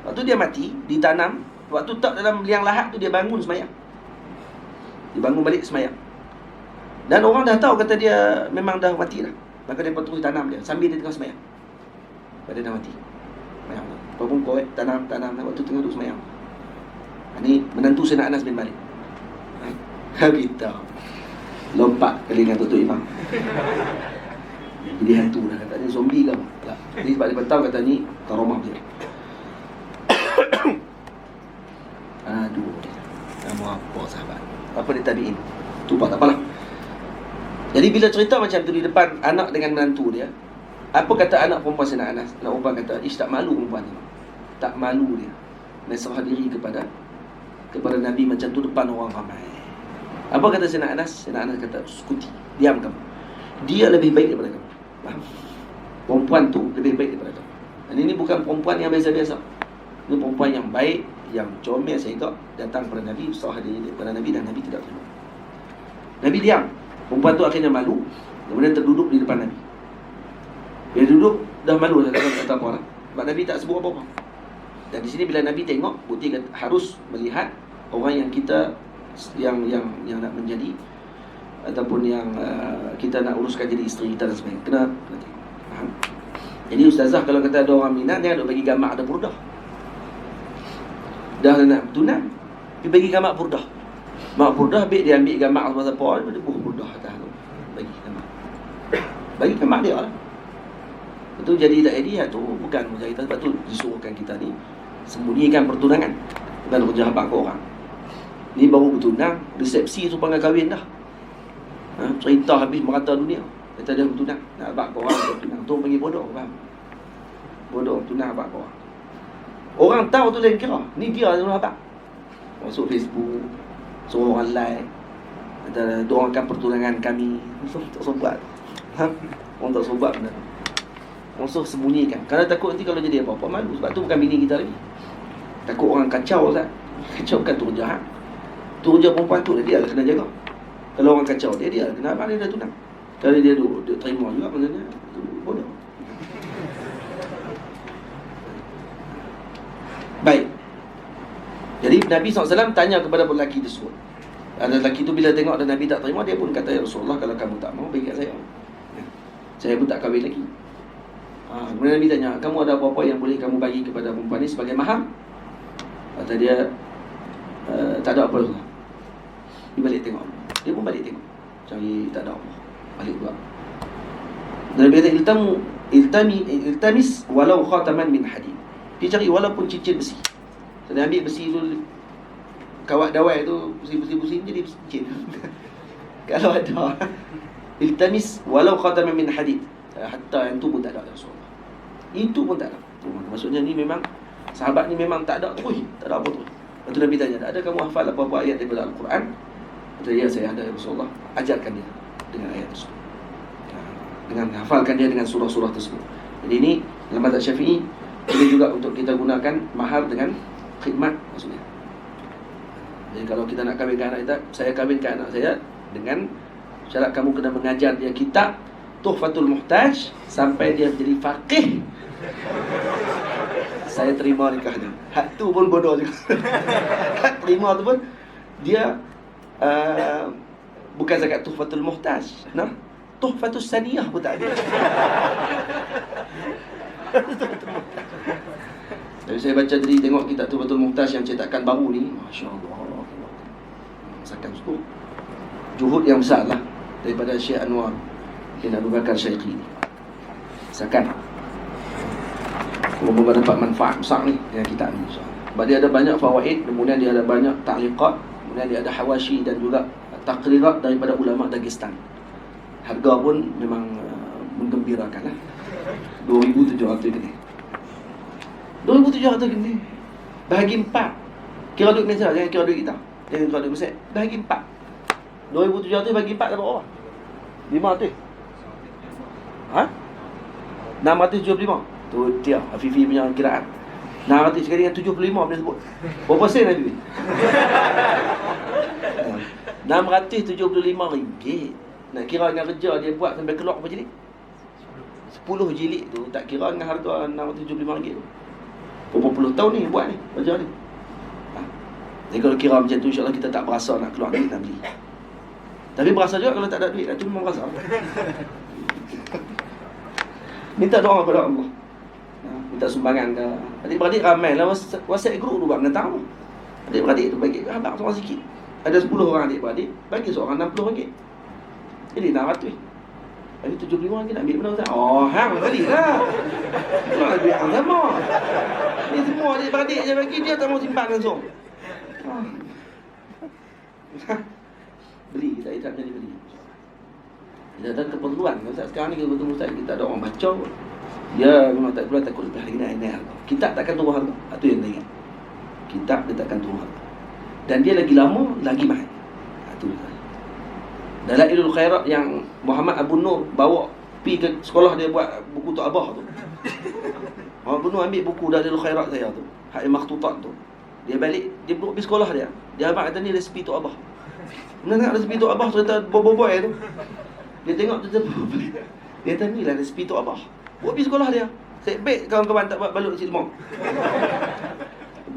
Waktu dia mati, ditanam, waktu tak dalam liang lahat tu dia bangun semayang. Dia bangun balik semayang. Dan orang dah tahu kata dia memang dah mati dah. Maka dia terus tanam dia sambil dia tengah semayang. Pada dah mati. Semayang. Apa pun tanam waktu tengah duduk semayang. Ini menantu Sayyidina Anas bin Malik. Kita lompat kali dengan Tutup Imam. Jadi hantu dah kata ni zombie ke apa? Tak. Jadi sebab dia tahu kata ni karomah dia. Aduh. Nama apa sahabat? Apa dia tabi'in? Tu tak apalah. Jadi bila cerita macam tu di depan anak dengan menantu dia, apa kata anak perempuan Sayyidina Anas? Anak perempuan kata, tak malu perempuan ni. Tak malu dia. Nasrah diri kepada Nabi macam tu depan orang ramai. Apa kata Sayyidina Anas? Sayyidina Anas kata, sukuti, diam kamu. Dia lebih baik daripada kamu. Faham? Perempuan tu lebih baik daripada kamu. Dan ini bukan perempuan yang biasa-biasa. Ini perempuan yang baik, yang comel sehingga datang kepada Nabi, sarah diri kepada Nabi dan Nabi tidak terima. Nabi diam. Perempuan tu akhirnya malu, kemudian terduduk di depan Nabi. Dia duduk, dah malu dah kata apa orang. Sebab Nabi tak sebut apa-apa. Dan di sini bila Nabi tengok, bukti harus melihat orang yang kita yang nak menjadi ataupun yang kita nak uruskan jadi isteri kita dan sebagainya. Kena tengok. Faham? Jadi ustazah kalau kata ada orang minat, jangan duk bagi gambar ada burdah. Dah nak tunang, dia bagi gambar burdah. Mak burdah dia ambil gambar apa-apa, dia buh burdah atas tu. Bagi gambar. Bagi gambar dia lah. Itu jadi tak jadi tu bukan mujahid. Sebab tu disuruhkan kita ni sembunyikan pertunangan. Bukan kerja habaq ke orang. Ni baru bertunang, resepsi tu panggil kahwin dah. Cerita habis merata dunia. Kata dia bertunang, nak habaq ke orang bertunang. Tu panggil bodoh, faham? Bodoh tunang habaq ke orang. Orang tahu tu lain kira. Ni dia yang habaq. Masuk Facebook, suruh orang like, kata doakan pertunangan kami. Tak sobat. Orang tak sobat benda. Orang suruh sembunyikan. Kerana takut nanti kalau jadi apa-apa malu. Sebab tu bukan bini kita lagi. Takut orang kacau tak? Kacau bukan tu jahat. Tu kerja perempuan tu dia lah kena jaga. Kalau orang kacau dia lah kena abang dia dah tunang. Kalau dia terima juga maksudnya tu bodoh. Baik. Jadi Nabi SAW tanya kepada lelaki tersebut. Ada lelaki tu bila tengok dan Nabi tak terima, dia pun kata, ya Rasulullah, kalau kamu tak mau, bagi kat saya. Saya pun tak kahwin lagi. Kemudian Nabi tanya, kamu ada apa-apa yang boleh kamu bagi kepada perempuan ni sebagai mahar? Kata dia, tak ada apa Rasulullah. Dia balik tengok. Dia pun balik tengok. Cari tak ada apa. Balik pula. Dan Nabi kata, iltamis walau khataman min hadid. Dia cari walaupun cincin besi. Dia ambil besi tu, kawat dawai tu, besi-besi jadi cincin. Kalau ada, iltamis walau khataman min hadid. Hatta yang tu pun tak ada Rasulullah. Itu pun tak ada. Maksudnya ni memang sahabat ni memang tak ada terus. Tak ada apa terus. Lepas tu Nabi tanya, ada kamu hafal apa-apa ayat daripada Al-Quran? Kata ya, saya ada Rasulullah. Ajarkan dia dengan ayat tersebut. Dengan hafalkan dia dengan surah-surah tersebut. Jadi ini dalam mazhab Syafi'i boleh juga untuk kita gunakan mahar dengan khidmat maksudnya. Jadi kalau kita nak kahwinkan anak kita, saya kahwinkan anak saya dengan syarat kamu kena mengajar dia kitab Tuhfatul Muhtaj sampai dia jadi faqih. Saya terima nikah dia. Hak tu pun bodoh juga. Hak terima tu pun dia bukan zakat Tuhfatul Muhtaj. Nah, Tuhfatus Saniyah pun tak ada. Jadi saya baca tadi, tengok kitab Tuhfatul Muhtaj yang cetakan baru ni, masya-Allah. Masakan suku. Juhud yang besar lah daripada Syekh Anwar bin Abu Bakar Syaiqi ni. Misalkan Moga-moga dapat manfaat besar ni dengan kitab ni, sebab dia ada banyak fawaid, kemudian dia ada banyak ta'liqat, kemudian dia ada hawashi dan juga taqrirat daripada ulama Dagestan. Harga pun memang menggembirakan lah. 2,700 gini. 2,700 gini. Bahagi 4. Kira duit Malaysia, jangan kira duit kita. Jangan kira duit Malaysia. Bahagi 4. 2,700 bagi 4 dapat berapa? 500. Ha? 675. Tu dia Afifi punya kiraan. 600 sekali dengan 75 boleh sebut. Berapa sen Afifi? 675 ringgit. Nak kira dengan kerja dia buat sampai keluar berapa jilid? 10 jilid tu tak kira dengan harga 675 ringgit tu. Berapa puluh tahun ni buat ni, baca ni. Jadi kalau kira macam tu, insyaAllah kita tak berasa nak keluar duit nak beli. Tapi berasa juga kalau tak ada duit, itu memang berasa. Minta doa kepada Allah, minta sumbangan ke. Adik-beradik ramai lah WhatsApp group tu buat menentang. Adik-beradik tu bagi abang seorang sikit. Ada 10 orang adik-beradik, bagi seorang RM60. Jadi 600. Lagi 75 lagi nak ambil mana Ustaz? Oh, hang balik lah. Kalau nak duit hang sama. Ni semua adik-beradik je bagi, dia tak mau simpan langsung. Beli, kita tak jadi beli. Dia ada keperluan. Ustaz sekarang ni kita bertemu Ustaz, kita ada orang baca. Dia memang tak keluar, takut lebih lagi naik harga. Kitab takkan turun harga. Itu yang dia ingat. Kitab dia takkan turun harga. Dan dia lagi lama, lagi mahal. Itu dia. Dalailul Khairat yang Muhammad Abu Nur bawa pergi ke sekolah dia buat buku Tok Abah tu. Muhammad Abu Nur ambil buku Dalailul Khairat saya tu, hak makhtutat tu. Dia balik, dia pergi sekolah dia. Dia abang kata ni resipi Tok Abah. Mana nak resipi Tok Abah cerita boboiboy tu. Dia tengok tu dia kata ni lah resipi Tok Abah. Buat pergi sekolah dia. Saya baik kawan-kawan tak buat balut nasi lemak.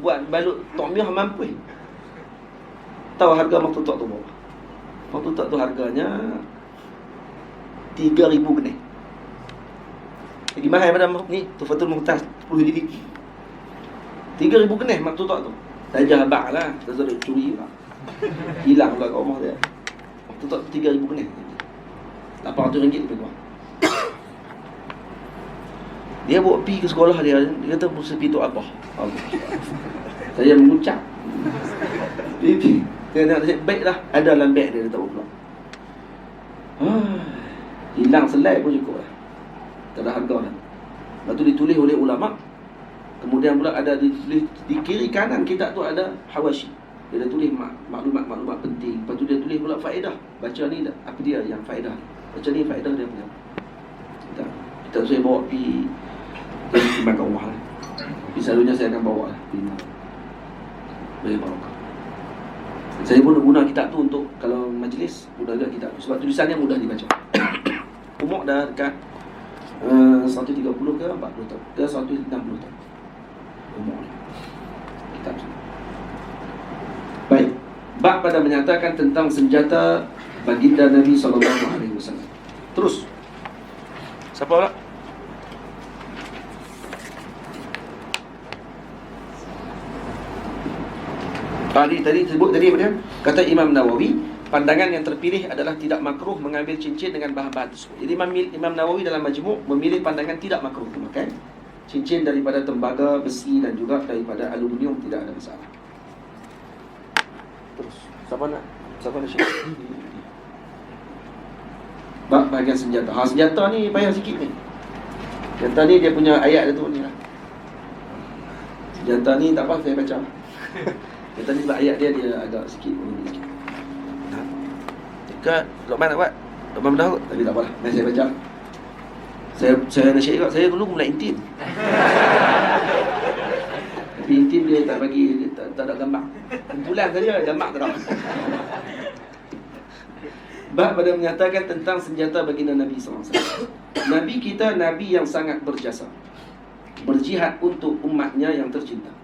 Buat balut Tok Miah mampu. Tahu harga makhtutat tu berapa? Makhtutat tu harganya 3,000 genih. Lagi mahal pada ni Tuhfatul Muhtaj 10 jilid. 3,000 genih makhtutat tu. Saja abang lah, tak curi lah. Hilang pula kat rumah dia. Makhtutat tu 3,000 genih. RM800 lebih kurang. Dia bawa pergi ke sekolah dia kata sepi Tok Abah. Saya mengucap. Dia nak cakap baiklah, ada dalam beg dia tak pula. Hilang selai pun cukup lah. Tak ada harga dah. Lepas tu ditulis oleh ulama. Kemudian pula ada ditulis di kiri kanan kitab tu ada hawashi. Dia dah tulis maklumat-maklumat penting. Lepas tu dia tulis pula faedah. Baca ni apa dia yang faedah. Baca ni faedah dia punya. Kita saya bawa pergi simpan kat rumah lah. Tapi selalunya saya akan bawa lah. Bagi barakah. Saya pun guna kitab tu untuk kalau majlis, mudah juga kitab tu. Sebab tulisannya mudah dibaca. Umur dah dekat 130 ke 40 tahun ke 160 tahun umur ni kitab tu. Baik, bab pada menyatakan tentang senjata baginda Nabi SAW. Terus siapa pula? Tadi sebut tadi apa dia? Kata Imam Nawawi, pandangan yang terpilih adalah tidak makruh mengambil cincin dengan bahan-bahan tersebut. Jadi Imam Nawawi dalam Majmu' memilih pandangan tidak makruh memakai cincin daripada tembaga, besi dan juga daripada aluminium, tidak ada masalah. Terus siapa nak cakap? Bab bahagian senjata. Senjata ni payah sikit ni. Senjata ni dia punya ayat dia tu ni lah. Senjata ni tak apa saya baca. Senjata ni sebab ayat dia agak sikit sikit. Dekat Luqman nak buat. Luqman dah kot. Tapi tak apalah. Nanti saya baca. Saya nasihat juga. Saya dulu mulai intim. Tapi intim dia tak bagi, dia tak ada gambar. Kumpulan saja gambar tak ada. Bab pada menyatakan tentang senjata baginda Nabi SAW. Nabi kita Nabi yang sangat berjasa, berjihad untuk umatnya yang tercinta.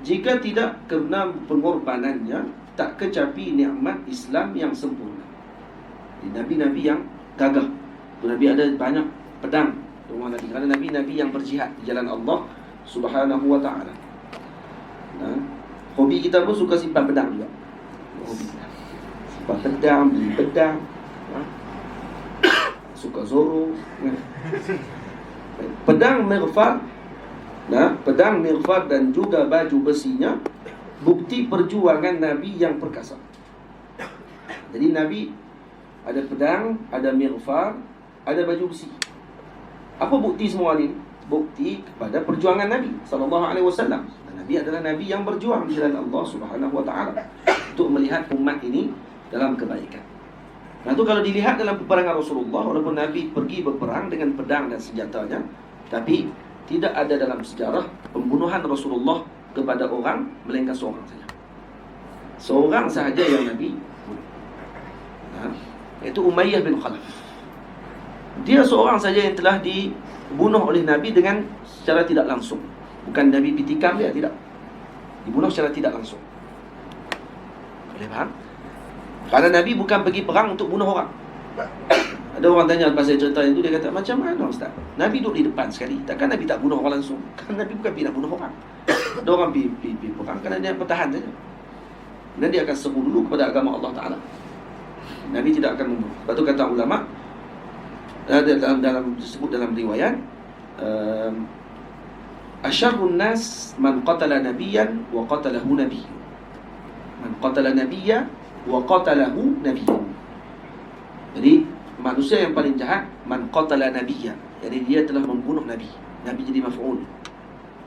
Jika tidak kerana pengorbanannya, tak kecapi nikmat Islam yang sempurna. Nabi-Nabi yang gagah. Nabi ada banyak pedang rumah Nabi. Kerana Nabi-Nabi yang berjihad di jalan Allah Subhanahu wa ta'ala. Hobi kita pun suka simpan pedang juga. Hobi simpan pedang, beli pedang. suka Zorro. Pedang mirfad, pedang mirfad dan juga baju besinya bukti perjuangan Nabi yang perkasa. Jadi Nabi ada pedang, ada mirfad, ada baju besi. Apa bukti semua ini? Bukti kepada perjuangan Nabi sallallahu alaihi wasallam. Nabi adalah Nabi yang berjuang di jalan Allah Subhanahu wa taala untuk melihat umat ini dalam kebaikan. Nah, itu kalau dilihat dalam peperangan Rasulullah, walaupun Nabi pergi berperang dengan pedang dan senjatanya, tapi tidak ada dalam sejarah pembunuhan Rasulullah kepada orang melainkan seorang saja. Seorang sahaja yang Nabi bunuh. Iaitu Umayyah bin Khalaf. Dia seorang saja yang telah dibunuh oleh Nabi dengan secara tidak langsung. Bukan Nabi pitikam dia, tidak. Dibunuh secara tidak langsung. Boleh faham? Karena Nabi bukan pergi perang untuk bunuh orang. Ada orang tanya pasal cerita itu, dia kata, macam mana Ustaz? Nabi duduk di depan sekali, takkan Nabi tak bunuh orang langsung? Kan Nabi bukan pergi nak bunuh orang. Ada orang pergi perang kerana dia bertahan saja. Dan dia akan seru dulu kepada agama Allah Ta'ala. Nabi tidak akan membunuh. Lepas tu kata ulama, disebut dalam riwayat, asyarrun nas man qatala nabiyyan wa qatalahu nabiyyun. Man qatala nabiyya wa qatalahu nabiyyun. Jadi manusia yang paling jahat man qatala nabiyya. Jadi dia telah membunuh Nabi. Nabi jadi maf'ul.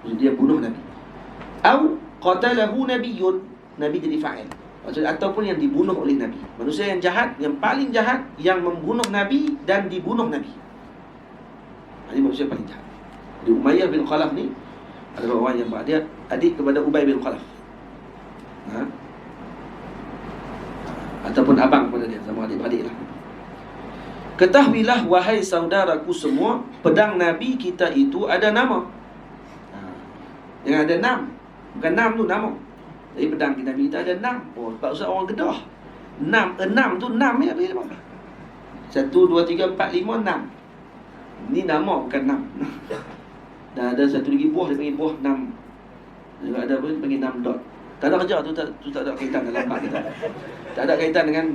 Jadi dia bunuh Nabi. Atau qatalahu nabiyyun. Nabi jadi fa'il. Ataupun yang dibunuh oleh Nabi. Manusia yang jahat, yang paling jahat, yang membunuh Nabi dan dibunuh Nabi. Ini manusia paling jahat. Jadi Umayyah bin Khalaf ni adalah orang yang dia adik kepada Ubay bin Khalaf. Ataupun abang kepada dia, sama adik-adik lah. Ketahuilah wahai saudaraku semua, pedang Nabi kita itu ada nama. Yang ada nam. Bukan nam tu, nama. Jadi pedang Nabi kita ada nam. Oh, sebab usah orang Kedah. Enam tu nam ya, apa? 1, 2, 3, 4, 5, 6. Ini nama bukan nam. Dan ada satu lagi buah, dia panggil buah nam. Juga ada apa, dia panggil nam dot. Tak ada kerja tu, tak ada kaitan dalam bab kita. Tak ada kaitan dengan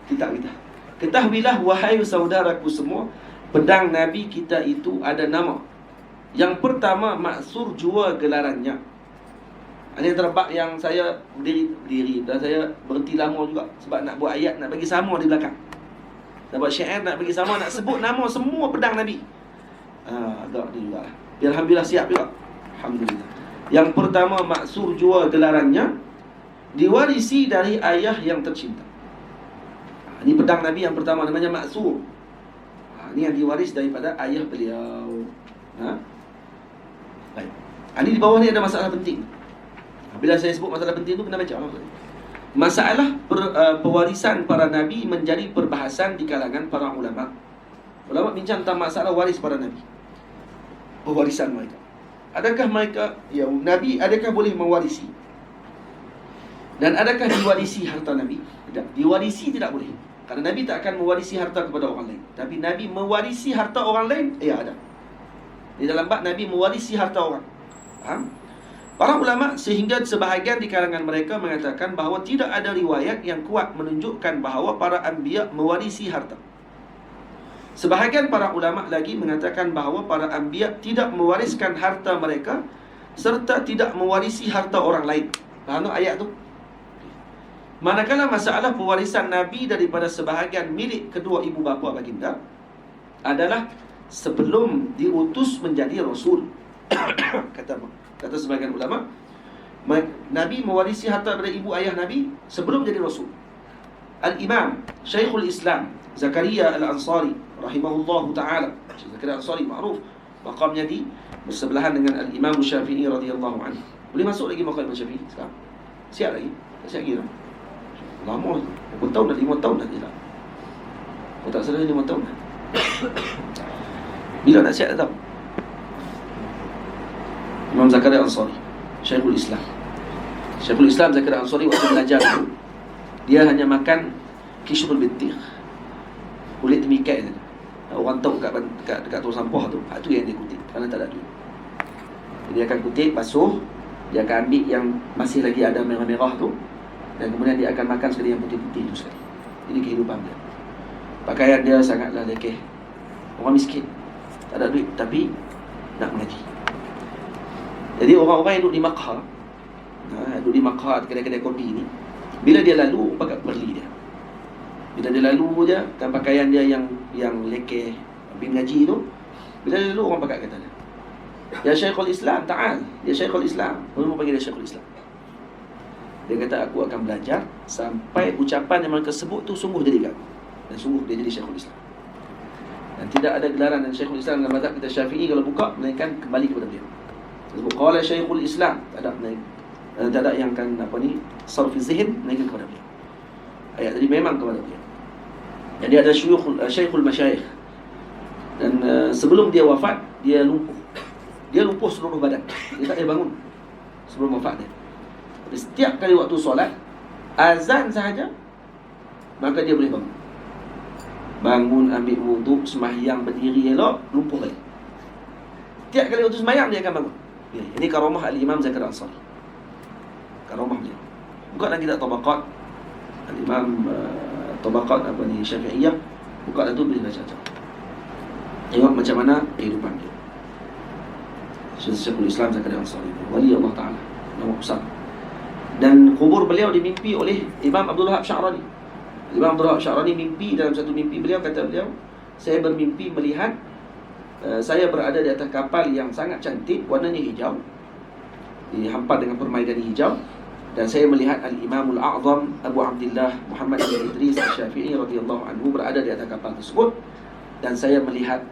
kitab kita. Ketahuilah wahai saudaraku semua, pedang Nabi kita itu ada nama. Yang pertama, maksur jua gelarannya. Ini antara bab yang saya berdiri dan saya berhenti lama juga. Sebab nak buat ayat, nak bagi sama di belakang. Nak buat syair, nak bagi sama, nak sebut nama semua pedang Nabi. Agak ni juga lah. Alhamdulillah siap juga. Alhamdulillah. Yang pertama, maksur jua gelarannya, diwarisi dari ayah yang tercinta. Ini pedang Nabi yang pertama, namanya maksur. Ini yang diwaris daripada ayah beliau. Baik. Ini di bawah ni ada masalah penting. Bila saya sebut masalah penting itu, kena baca masalah pewarisan para Nabi menjadi perbahasan di kalangan para ulama. Ulama bincang tentang masalah waris para Nabi, pewarisan mereka. Adakah mereka, Nabi adakah boleh mewarisi? Dan adakah diwarisi harta Nabi? Tidak, diwarisi tidak boleh. Karena Nabi tak akan mewarisi harta kepada orang lain. Tapi Nabi mewarisi harta orang lain, ada. Di dalam bab Nabi mewarisi harta orang. Faham? Para ulama sehingga sebahagian di kalangan mereka mengatakan bahawa tidak ada riwayat yang kuat menunjukkan bahawa para anbiya mewarisi harta. Sebahagian para ulama lagi mengatakan bahawa para anbiya tidak mewariskan harta mereka serta tidak mewarisi harta orang lain. Faham tak ayat tu? Manakala masalah pewarisan Nabi daripada sebahagian milik kedua ibu bapa baginda adalah sebelum diutus menjadi Rasul. Kata sebahagian ulama, Nabi mewarisi harta dari ibu ayah Nabi sebelum jadi Rasul. Al-Imam Syekhul Islam Zakaria Al-Ansari rahimahullahu ta'ala. Zakaria Al-Ansari ma'ruf, maqamnya di bersebelahan dengan Al-Imam Syafi'i radhiyallahu anhu. Boleh masuk lagi maqam Imam Syafi'i sekarang? Siap lagi? Tak siap lagi dah. Lama, berapa tahun dah? 5 tahun dah je lah. Kalau tak salah 5 tahun dah. Bila nak siap tak tahu. Imam Zakaria Al-Ansari, Syekhul Islam. Syekhul Islam Zakaria Al-Ansari waktu belajar itu, dia hanya makan kishrul bitir, kulit temikai saja. Orang tahu dekat tong sampah tu, itu yang dia kutip kerana tak ada duit. Jadi dia akan kutip, basuh, dia akan ambil yang masih lagi ada merah-merah tu, dan kemudian dia akan makan sekali yang putih-putih itu sekali. Ini kehidupan dia. Pakaian dia sangatlah lekeh. Orang miskin, tak ada duit tapi nak mengaji. Jadi orang-orang yang duduk di Makkah, duduk di Makkah kedai-kedai kopi ni, bila dia lalu, orang pakai perli dia. Bila dia lalu je, kan pakaian dia yang lekeh, pergi mengaji tu, bila dia lalu, orang pakai kata dia, ya Syekhul Islam, ta'al, ya Syekhul Islam. Orang panggil dia Syekhul Islam. Dia kata, aku akan belajar sampai ucapan yang mereka sebut tu sungguh jadi kat aku. Dan sungguh dia jadi Syekhul Islam. Dan tidak ada gelaran dan Syekhul Islam dalam mazhab kita Syafi'i kalau buka, melainkan kembali kepada beliau. Sebut qala Syekhul Islam, tak ada yang kan sarfi zihin, melainkan kepada beliau. Ayat tadi memang kepada beliau. Jadi ada Syekhul Masyayikh. Dan sebelum dia wafat, dia lumpuh. Dia lumpuh seluruh badan. Dia tak boleh bangun sebelum wafat dia. Jadi setiap kali waktu solat, azan sahaja, maka dia boleh bangun. Bangun, ambil wuduk, sembahyang, berdiri elok, lumpuh balik. Setiap kali waktu sembahyang, dia akan bangun. Ini karamah Al-Imam Zakaria Al-Ansari. Karamah dia. Buka lagi tak tabaqat Al-Imam tabaqat Syafi'iyah. Buka tu boleh baca. Tengok macam mana kehidupan dia. Syekhul Islam Zakaria Al-Ansari, wali Allah Ta'ala, nama besar. Dan kubur beliau dimimpi oleh Imam Abdul Wahab Sya'rani. Imam Abdul Wahab Sya'rani mimpi, dalam satu mimpi beliau, kata beliau, saya bermimpi melihat saya berada di atas kapal yang sangat cantik, warnanya hijau, dihampar dengan permaidani hijau, dan saya melihat Al-Imamul A'zam Abu Abdillah Muhammad bin Idris Asy-Syafi'i radhiyallahu anhu berada di atas kapal tersebut, dan saya melihat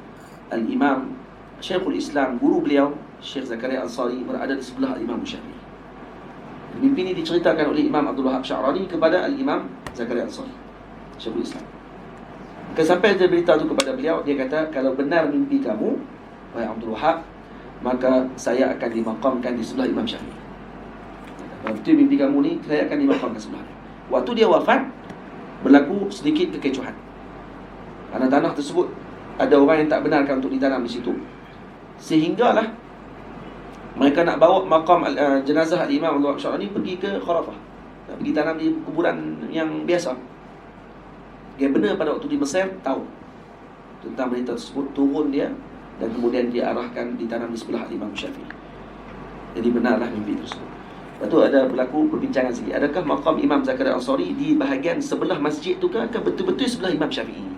Al-Imam Syekhul Islam, guru beliau Syekh Zakaria Al-Ansari, berada di sebelah Al-Imam Syafi'i. Mimpi ini diceritakan oleh Imam Abdul Wahab Sya'rani kepada Al-Imam Zakaria Al-Ansari, Syekhul Islam. Sampai dia beritahu tu kepada beliau, dia kata, kalau benar mimpi kamu, wahai Abdul Wahab, maka saya akan dimakamkan di sebelah Imam Syafi'i. Kalau betul mimpi kamu ni, saya akan dimakamkan sebelah. Waktu dia wafat, berlaku sedikit kekecohan. Karena tanah tersebut ada orang yang tak benarkan untuk ditanam di situ, sehinggalah mereka nak bawa makam jenazah Al-Imam Abdul Wahab Sya'rani pergi ke Kharafah, nak pergi tanam di kuburan yang biasa. Dia benar pada waktu di Mesir tahu tentang berita tersebut, turun dia, dan kemudian dia arahkan ditanam di sebelah Imam Syafi'i. Jadi benarlah mimpi tersebut. Lepas tu ada berlaku perbincangan sikit, adakah makam Imam Zakaria Al-Ansari di bahagian sebelah masjid tu ke betul-betul sebelah Imam Syafi'i?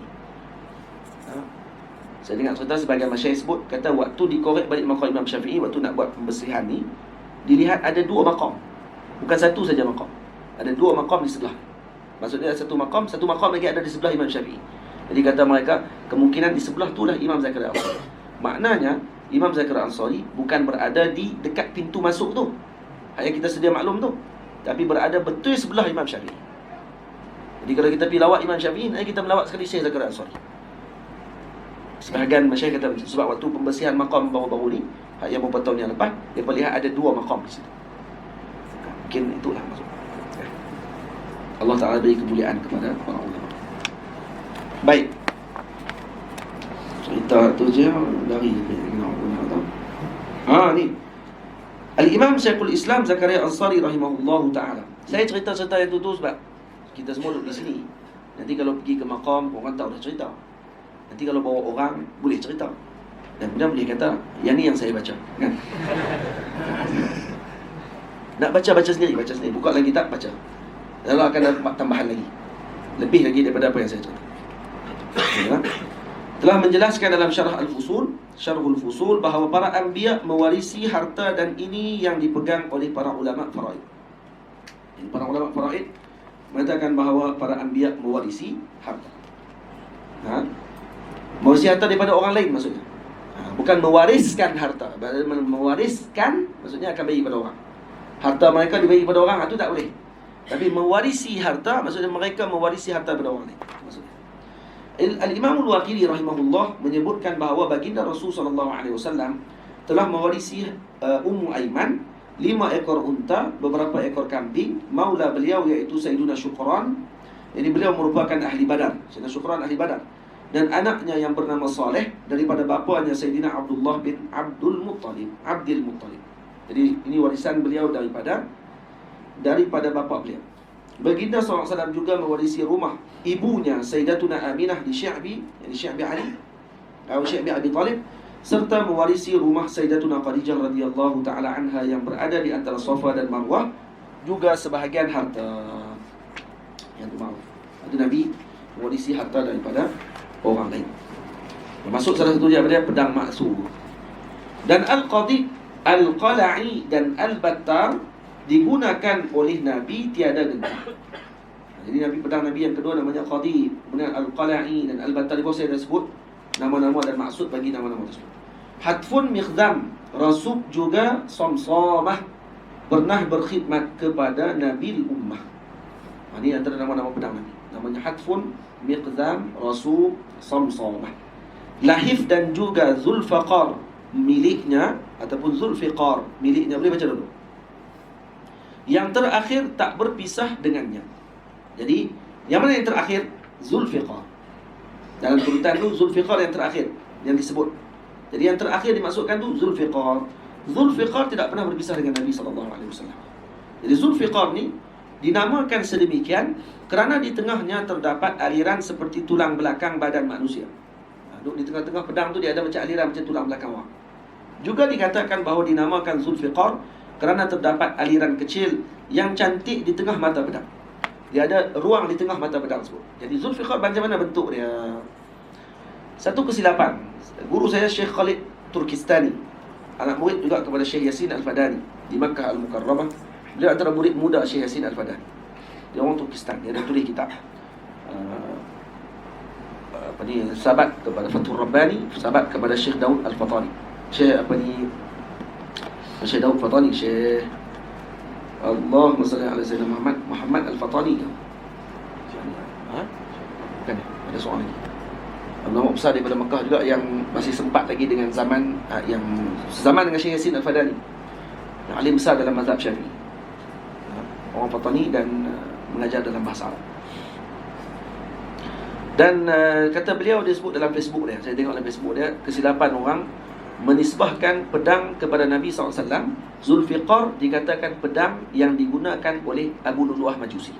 Saya dengar cerita sebagian masyayikh sebut, kata waktu dikorek balik makam Imam Syafi'i, waktu nak buat pembersihan ni, dilihat ada dua makam, bukan satu saja makam, ada dua makam di sebelah. Maksudnya satu makam lagi ada di sebelah Imam Syafi'i. Jadi kata mereka, kemungkinan di sebelah tu lah Imam Zakaria Al-Ansari. Maknanya Imam Zakaria Al-Ansari bukan berada di dekat pintu masuk tu, yang kita sedia maklum tu, tapi berada betul sebelah Imam Syafi'i. Jadi kalau kita pergi lawat Imam Syafi'i, kita melawat sekali Syekh Zakaria Al-Ansari. Sebahagian masyayikh kata sebab waktu pembersihan makam baru-baru ni, yang beberapa tahun yang lepas, dia lihat ada dua makam di situ. Mungkin itulah maksud. Allah Ta'ala beri kemuliaan kepada para ulama. Baik, cerita tu je dari ni Al-Imam Syekhul Islam Zakaria Al-Ansari rahimahullahu ta'ala. Saya cerita-cerita yang tu sebab kita semua duduk di sini. Nanti kalau pergi ke makam, orang tak boleh cerita. Nanti kalau bawa orang, boleh cerita. Dan kemudian boleh kata, yang ni yang saya baca, kan? Nak baca sendiri, buka lagi tak, baca. Lalu akan dapat tambahan lagi, lebih lagi daripada apa yang saya cerita. Telah menjelaskan dalam Syarhul Fusul bahawa para anbiya mewarisi harta, dan ini yang dipegang oleh para ulama faraid. Jadi para ulama faraid mengatakan bahawa para anbiya mewarisi harta. Mewarisi harta daripada orang lain maksudnya. Bukan mewariskan harta. Mewariskan maksudnya akan bagi pada orang. Harta mereka dibagi pada orang, itu tak boleh. Tapi mewarisi harta maksudnya mereka mewarisi harta pada orang lain maksudnya. Al-Imam Al-Waqidi rahimahullah menyebutkan bahawa baginda Rasul SAW telah mewarisi Ummu Aiman 5 ekor unta, beberapa ekor kambing, maula beliau iaitu Sayyiduna Syukran. Jadi beliau merupakan ahli Badar, Sayyidina Syukran ahli Badar, dan anaknya yang bernama Saleh daripada bapanya Sayyidina Abdullah bin Abdul Muttalib. Jadi ini warisan beliau daripada bapa beliau. Baginda SAW juga mewarisi rumah ibunya Sayyidatuna Aminah di Syi'bi, yani Syi'bi Ali. Syekh bin Abi Talib, serta mewarisi rumah Sayyidatuna Khadijah radhiyallahu taala anha yang berada di antara Safa dan Marwah, juga sebahagian harta. Yang maaf, itu Nabi mewarisi harta daripada orang lain. Termasuk salah satu dia pedang maksur. Dan Al-Qadi, Al-Qala'i dan Al-Battar digunakan oleh Nabi tiada ganti. Jadi pedang Nabi yang kedua namanya Qadi, kemudian Al-Qala'i dan Al-Battar. Di bawah saya dah sebut nama-nama dan maksud bagi nama-nama tersebut. Hatfun Mikhdam, Rasub juga Samsamah, pernah berkhidmat kepada Nabi Ummah. Ini antara nama-nama pedang Nabi. Namanya Hatfun, Mikhdam, Rasub, Samsamah. Lahif dan juga Zulfaqar, miliknya, ataupun Zulfiqar, miliknya. Boleh baca dulu. Yang terakhir tak berpisah dengannya. Jadi yang mana yang terakhir? Zulfiqar. Dalam tulisan itu Zulfiqar yang terakhir yang disebut. Jadi yang terakhir dimaksudkan tu Zulfiqar. Zulfiqar tidak pernah berpisah dengan Nabi SAW. Jadi Zulfiqar ni dinamakan sedemikian kerana di tengahnya terdapat aliran seperti tulang belakang badan manusia. Di tengah-tengah pedang tu dia ada macam aliran macam tulang belakang orang. Juga dikatakan bahawa dinamakan Zulfiqar kerana terdapat aliran kecil yang cantik di tengah mata pedang. Dia ada ruang di tengah mata pedang tersebut. Jadi Zulfiqar macam mana bentuk dia? Satu kesilapan. Guru saya Syekh Khalid Turkistani, anak murid juga kepada Syekh Yasin Al-Fadani di Makkah Al-Mukarramah. Beliau antara murid muda Syekh Yasin Al-Fadani. Dia orang Turkistan. Dia ada tulis kitab sahabat kepada Fathur Rabbani, sahabat kepada Syekh Daud Al-Fatani. Syekh Daud Fatani, Syekh Allahumma salli ala Sayyidina Muhammad Al-Fatani. Bukan, ada seorang lagi ulama besar daripada Mekah juga yang masih sempat lagi dengan zaman yang sezaman dengan Syekh Yasin Al-Fadani, yang alim besar dalam mazhab Syafi'i. Orang Fatani dan mengajar dalam bahasa Arab. Dan kata beliau, dia sebut dalam Facebook dia, saya tengok dalam Facebook dia, kesilapan orang menisbahkan pedang kepada Nabi SAW. Zulfiqar dikatakan pedang yang digunakan oleh Abu Lu'lu'ah Majusi.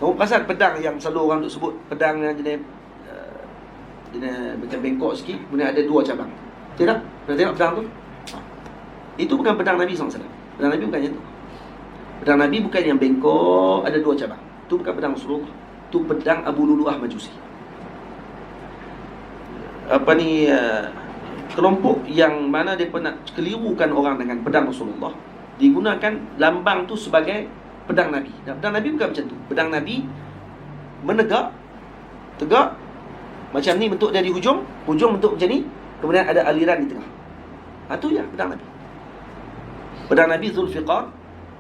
Kamu perasan pedang yang selalu orang duk sebut, pedang yang jenis macam bengkok sikit, kemudian ada dua cabang. Tidak? Pernah tengok pedang tu? Itu bukan pedang Nabi SAW. Pedang Nabi bukan yang tu. Pedang Nabi bukan yang bengkok, ada dua cabang. Itu bukan pedang Rasulullah. Itu pedang Abu Lu'lu'ah Majusi. Kelompok yang mana dia pernah kelirukan orang dengan pedang Rasulullah, digunakan lambang tu sebagai pedang Nabi. Dan pedang Nabi bukan macam tu. Pedang Nabi menegak, tegak, macam ni bentuk dia di hujung bentuk macam ni, kemudian ada aliran di tengah. Itu ya pedang Nabi. Pedang Nabi Zulfiqar,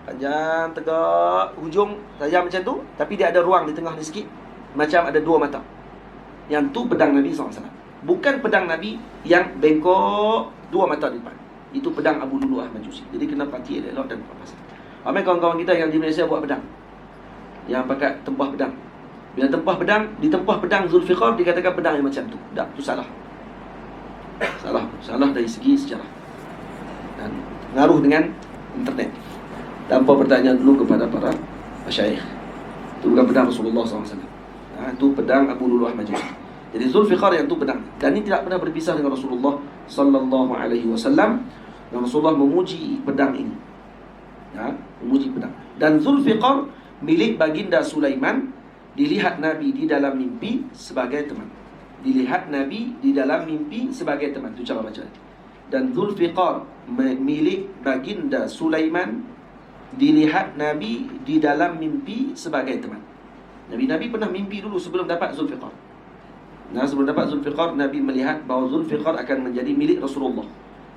panjang, tegak, hujung tajam macam tu, tapi dia ada ruang di tengah ni sikit, macam ada dua mata. Yang tu pedang Nabi SAW. Bukan pedang Nabi yang bengkok dua mata di depan. Itu pedang Abu Lu'lu'ah Majusi. Jadi kena perhati elok dan pasal. Ramai kawan-kawan kita yang di Malaysia buat pedang, yang pakai tempah pedang. Bila tempah pedang, di tempah pedang Zulfiqar dikatakan pedang yang macam tu. Tak, tu salah. Salah dari segi sejarah. Dan pengaruh dengan internet. Tanpa bertanya dulu kepada para masyayikh. Itu bukan pedang Rasulullah SAW. Itu pedang Abu Lu'lu'ah Majusi. Jadi Zulfiqar yang tu pedang. Dan ini tidak pernah berpisah dengan Rasulullah sallallahu alaihi wasallam. Dan Rasulullah memuji pedang ini. Memuji pedang. Dan Zulfiqar milik baginda Sulaiman, dilihat Nabi di dalam mimpi sebagai teman. Dilihat Nabi di dalam mimpi sebagai teman. Itu cara baca. Dan Zulfiqar milik baginda Sulaiman, dilihat Nabi di dalam mimpi sebagai teman. Nabi pernah mimpi dulu sebelum dapat Zulfiqar. Sebelum dapat Zulfiqar, Nabi melihat bahawa Zulfiqar akan menjadi milik Rasulullah.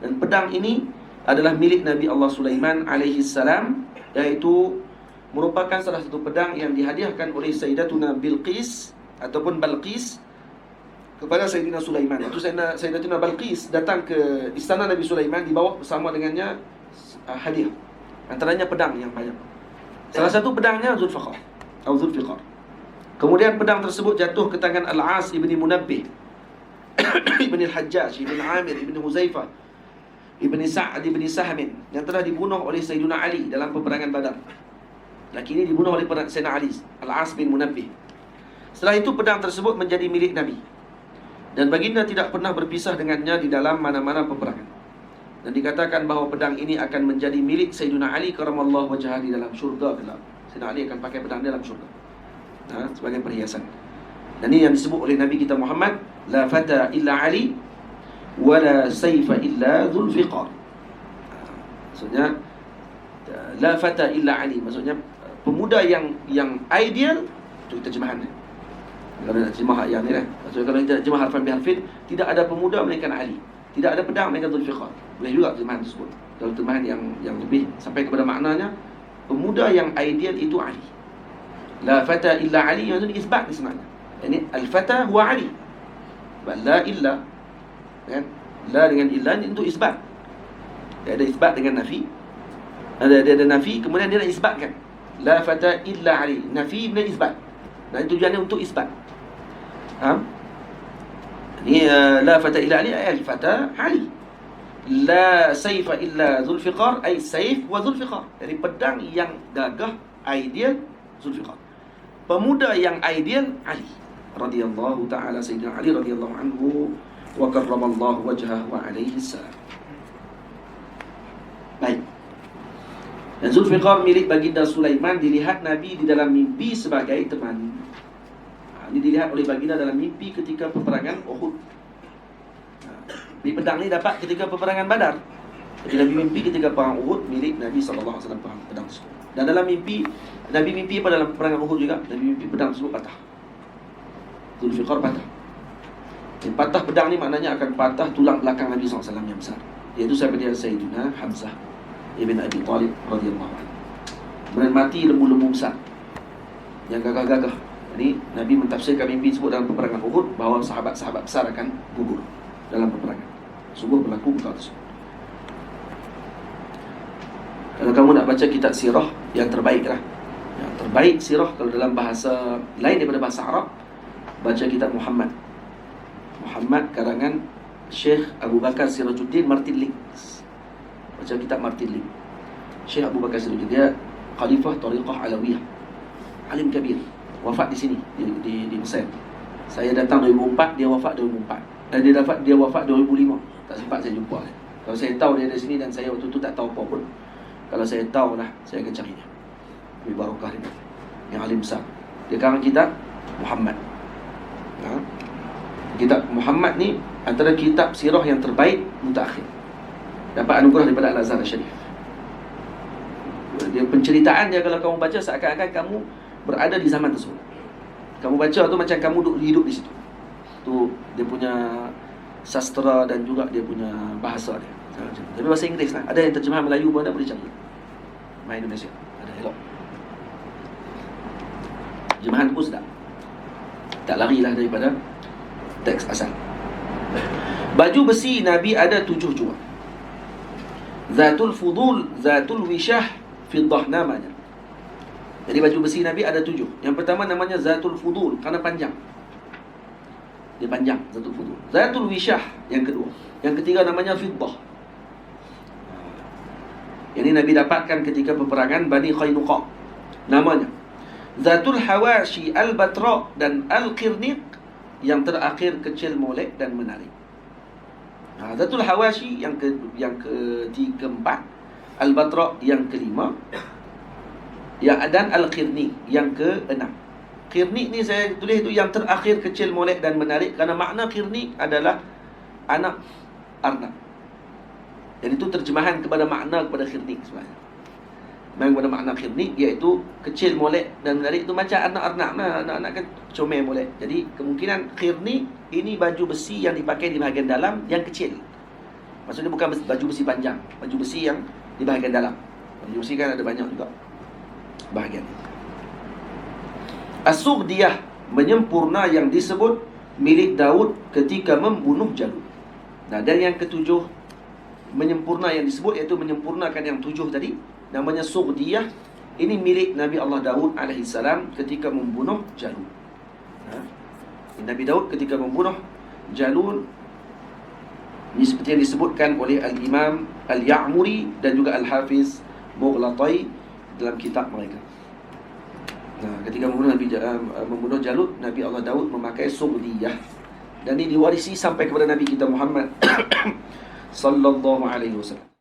Dan pedang ini adalah milik Nabi Allah Sulaiman alaihi salam, iaitu merupakan salah satu pedang yang dihadiahkan oleh Sayyidatuna Bilqis ataupun Balqis kepada Sayyidina Sulaiman. Itu Sayyidatuna Balqis datang ke istana Nabi Sulaiman, dibawa bersama dengannya hadiah. Antaranya pedang yang banyak. Salah satu pedangnya Zulfiqar. Kemudian pedang tersebut jatuh ke tangan Al-As ibni Munabbih, ibni Al-Hajjaj, ibni Amir, ibni Huzaifah, ibni Sa'ad, ibni Sahmin, yang telah dibunuh oleh Sayyidina Ali dalam peperangan Badar. Laki ini dibunuh oleh Sayyidina Ali, Al-As bin Munabbih. Setelah itu pedang tersebut menjadi milik Nabi. Dan baginda tidak pernah berpisah dengannya di dalam mana-mana peperangan. Dan dikatakan bahawa pedang ini akan menjadi milik Sayyidina Ali karamallahu wajhah di dalam syurga kelak. Sayyidina Ali akan pakai pedang dalam syurga, sebagai perhiasan. Dan ini yang disebut oleh Nabi kita Muhammad, la fata illa Ali wa la sayfa illa Dzulfiqar. Maksudnya la fata illa Ali, maksudnya pemuda yang ideal. Itu terjemahannya. Kalau nak terjemah ayat ni kan. Maksudnya kalau kita terjemah harfan biharfin, tidak ada pemuda melainkan Ali, tidak ada pedang melainkan Dzulfiqar. Boleh juga terjemahan tersebut. Kalau terjemahan yang lebih sampai kepada maknanya, pemuda yang ideal itu Ali. La fata illa Ali, yang itu isbat di sebenarnya. Ini al-fata huwa Ali. La illa, kan? La dengan illa ini untuk isbat. Dia ada isbat dengan nafi. Ada nafi, kemudian dia nak isbatkan. La fata illa Ali. Nafi dan isbat. Dan tujuannya untuk isbat. Ini la fata illa Ali, ay al-fata Ali. La sayfa illa Dzulfiqar, ay sayf wa Dzulfiqar. Jadi pedang yang gagah, ideal, Dzulfiqar. Pemuda yang ideal, Ali radhiyallahu ta'ala, Sayyidina Ali radhiyallahu anhu wa karramallahu wajhahu wa alaihi salam. Baik. Dan Dzulfiqar milik baginda Sulaiman dilihat Nabi di dalam mimpi sebagai teman. Ini dilihat oleh baginda dalam mimpi ketika peperangan Uhud. Di pedang ni dapat ketika peperangan Badar. Jadi Nabi mimpi ketika perang Uhud milik Nabi sallallahu alaihi wasallam, pedang tersebut. Dan dalam mimpi Nabi mimpi apa dalam peperangan Uhud juga? Nabi mimpi pedang tersebut patah. Dzulfiqar patah. Yang patah pedang ni maknanya akan patah tulang belakang Nabi sallallahu alaihi wasallam yang besar, iaitu siapa dia? Sayyidina Hamzah ibn Abi Talib radhiyallahu anhu. Kemudian mati lembu-lembu besar yang gagah-gagah. Jadi Nabi mentafsirkan mimpi tersebut dalam peperangan Uhud, bahawa sahabat-sahabat besar akan gugur dalam peperangan. Sungguh berlaku betul tersebut. Kalau kamu nak baca kitab sirah yang terbaik lah, yang terbaik sirah kalau dalam bahasa lain daripada bahasa Arab, baca kitab Muhammad karangan Syekh Abu Bakar Sirajuddin Martin Links. Baca kitab Martin Links. Syekh Abu Bakar Sirajuddin, dia khalifah Tariqah Alawiyah, alim kabir, wafat di sini di Mesir. Saya datang 2004, dia wafat 2004. Dan dia wafat 2005. Tak sempat saya jumpa. Kalau saya tahu dia ada sini dan saya waktu tu tak tahu apa pun, kalau saya tahu lah, saya akan carinya. Lebih barakah dia, yang alim besar. Dia karang kitab Muhammad. Kitab Muhammad ni antara kitab sirah yang terbaik mutakhir. Dapat anugerah daripada Al-Azhar Syarif. Dia penceritaan dia, kalau kamu baca seakan-akan kamu berada di zaman tersebut. Kamu baca tu macam kamu hidup di situ. Tu dia punya sastra dan juga dia punya bahasa dia. Tapi bahasa Inggeris lah. Ada yang terjemahan Melayu pun ada, boleh cari. Main Indonesia ada elok. Terjemahan pun sedap. Tak larilah daripada teks asal. Baju besi Nabi ada 7 jua. Zatul Fudul, Zatul Wishah, Fiddah namanya. Jadi baju besi Nabi ada 7. Yang pertama namanya Zatul Fudul, kerana panjang. Dia panjang, Zatul Fudul. Zatul Wishah yang kedua. Yang ketiga namanya Fiddah. Ini Nabi dapatkan ketika peperangan Bani Qainuqa. Namanya Zatul Hawashi, Al-Batra dan Al-Qirniq, yang terakhir kecil, molek dan menarik. Zatul Hawashi yang keempat, Al-Batra yang kelima, dan Al-Qirniq yang keenam. Qirniq ni saya tulis itu yang terakhir kecil, molek dan menarik, kerana makna Qirniq adalah anak arnab. Jadi itu terjemahan kepada makna kepada Qirniq sebenarnya. Memang pada makna Qirniq, iaitu kecil, molek dan menarik. Itu macam anak arnab lah, anak-anak kan comel, molek. Jadi kemungkinan Qirniq ini baju besi yang dipakai di bahagian dalam yang kecil. Maksudnya bukan baju besi panjang, baju besi yang di bahagian dalam. Baju besi kan ada banyak juga bahagian. As-Sughdiyah, menyempurna yang disebut milik Daud ketika membunuh Jalut. Nah, dan yang ketujuh, menyempurna yang disebut, iaitu menyempurnakan yang 7 tadi, namanya Sughdiyah. Ini milik Nabi Allah Daud alaihissalam ketika membunuh Jalut. Nabi Daud ketika membunuh Jalut, ini seperti yang disebutkan oleh Al-Imam Al-Ya'muri dan juga Al-Hafiz Mughlatai dalam kitab mereka. Ketika membunuh Jalut, Nabi Allah Daud memakai Sughdiyah. Dan ini diwarisi sampai kepada Nabi kita Muhammad sallallahu alaihi wasallam.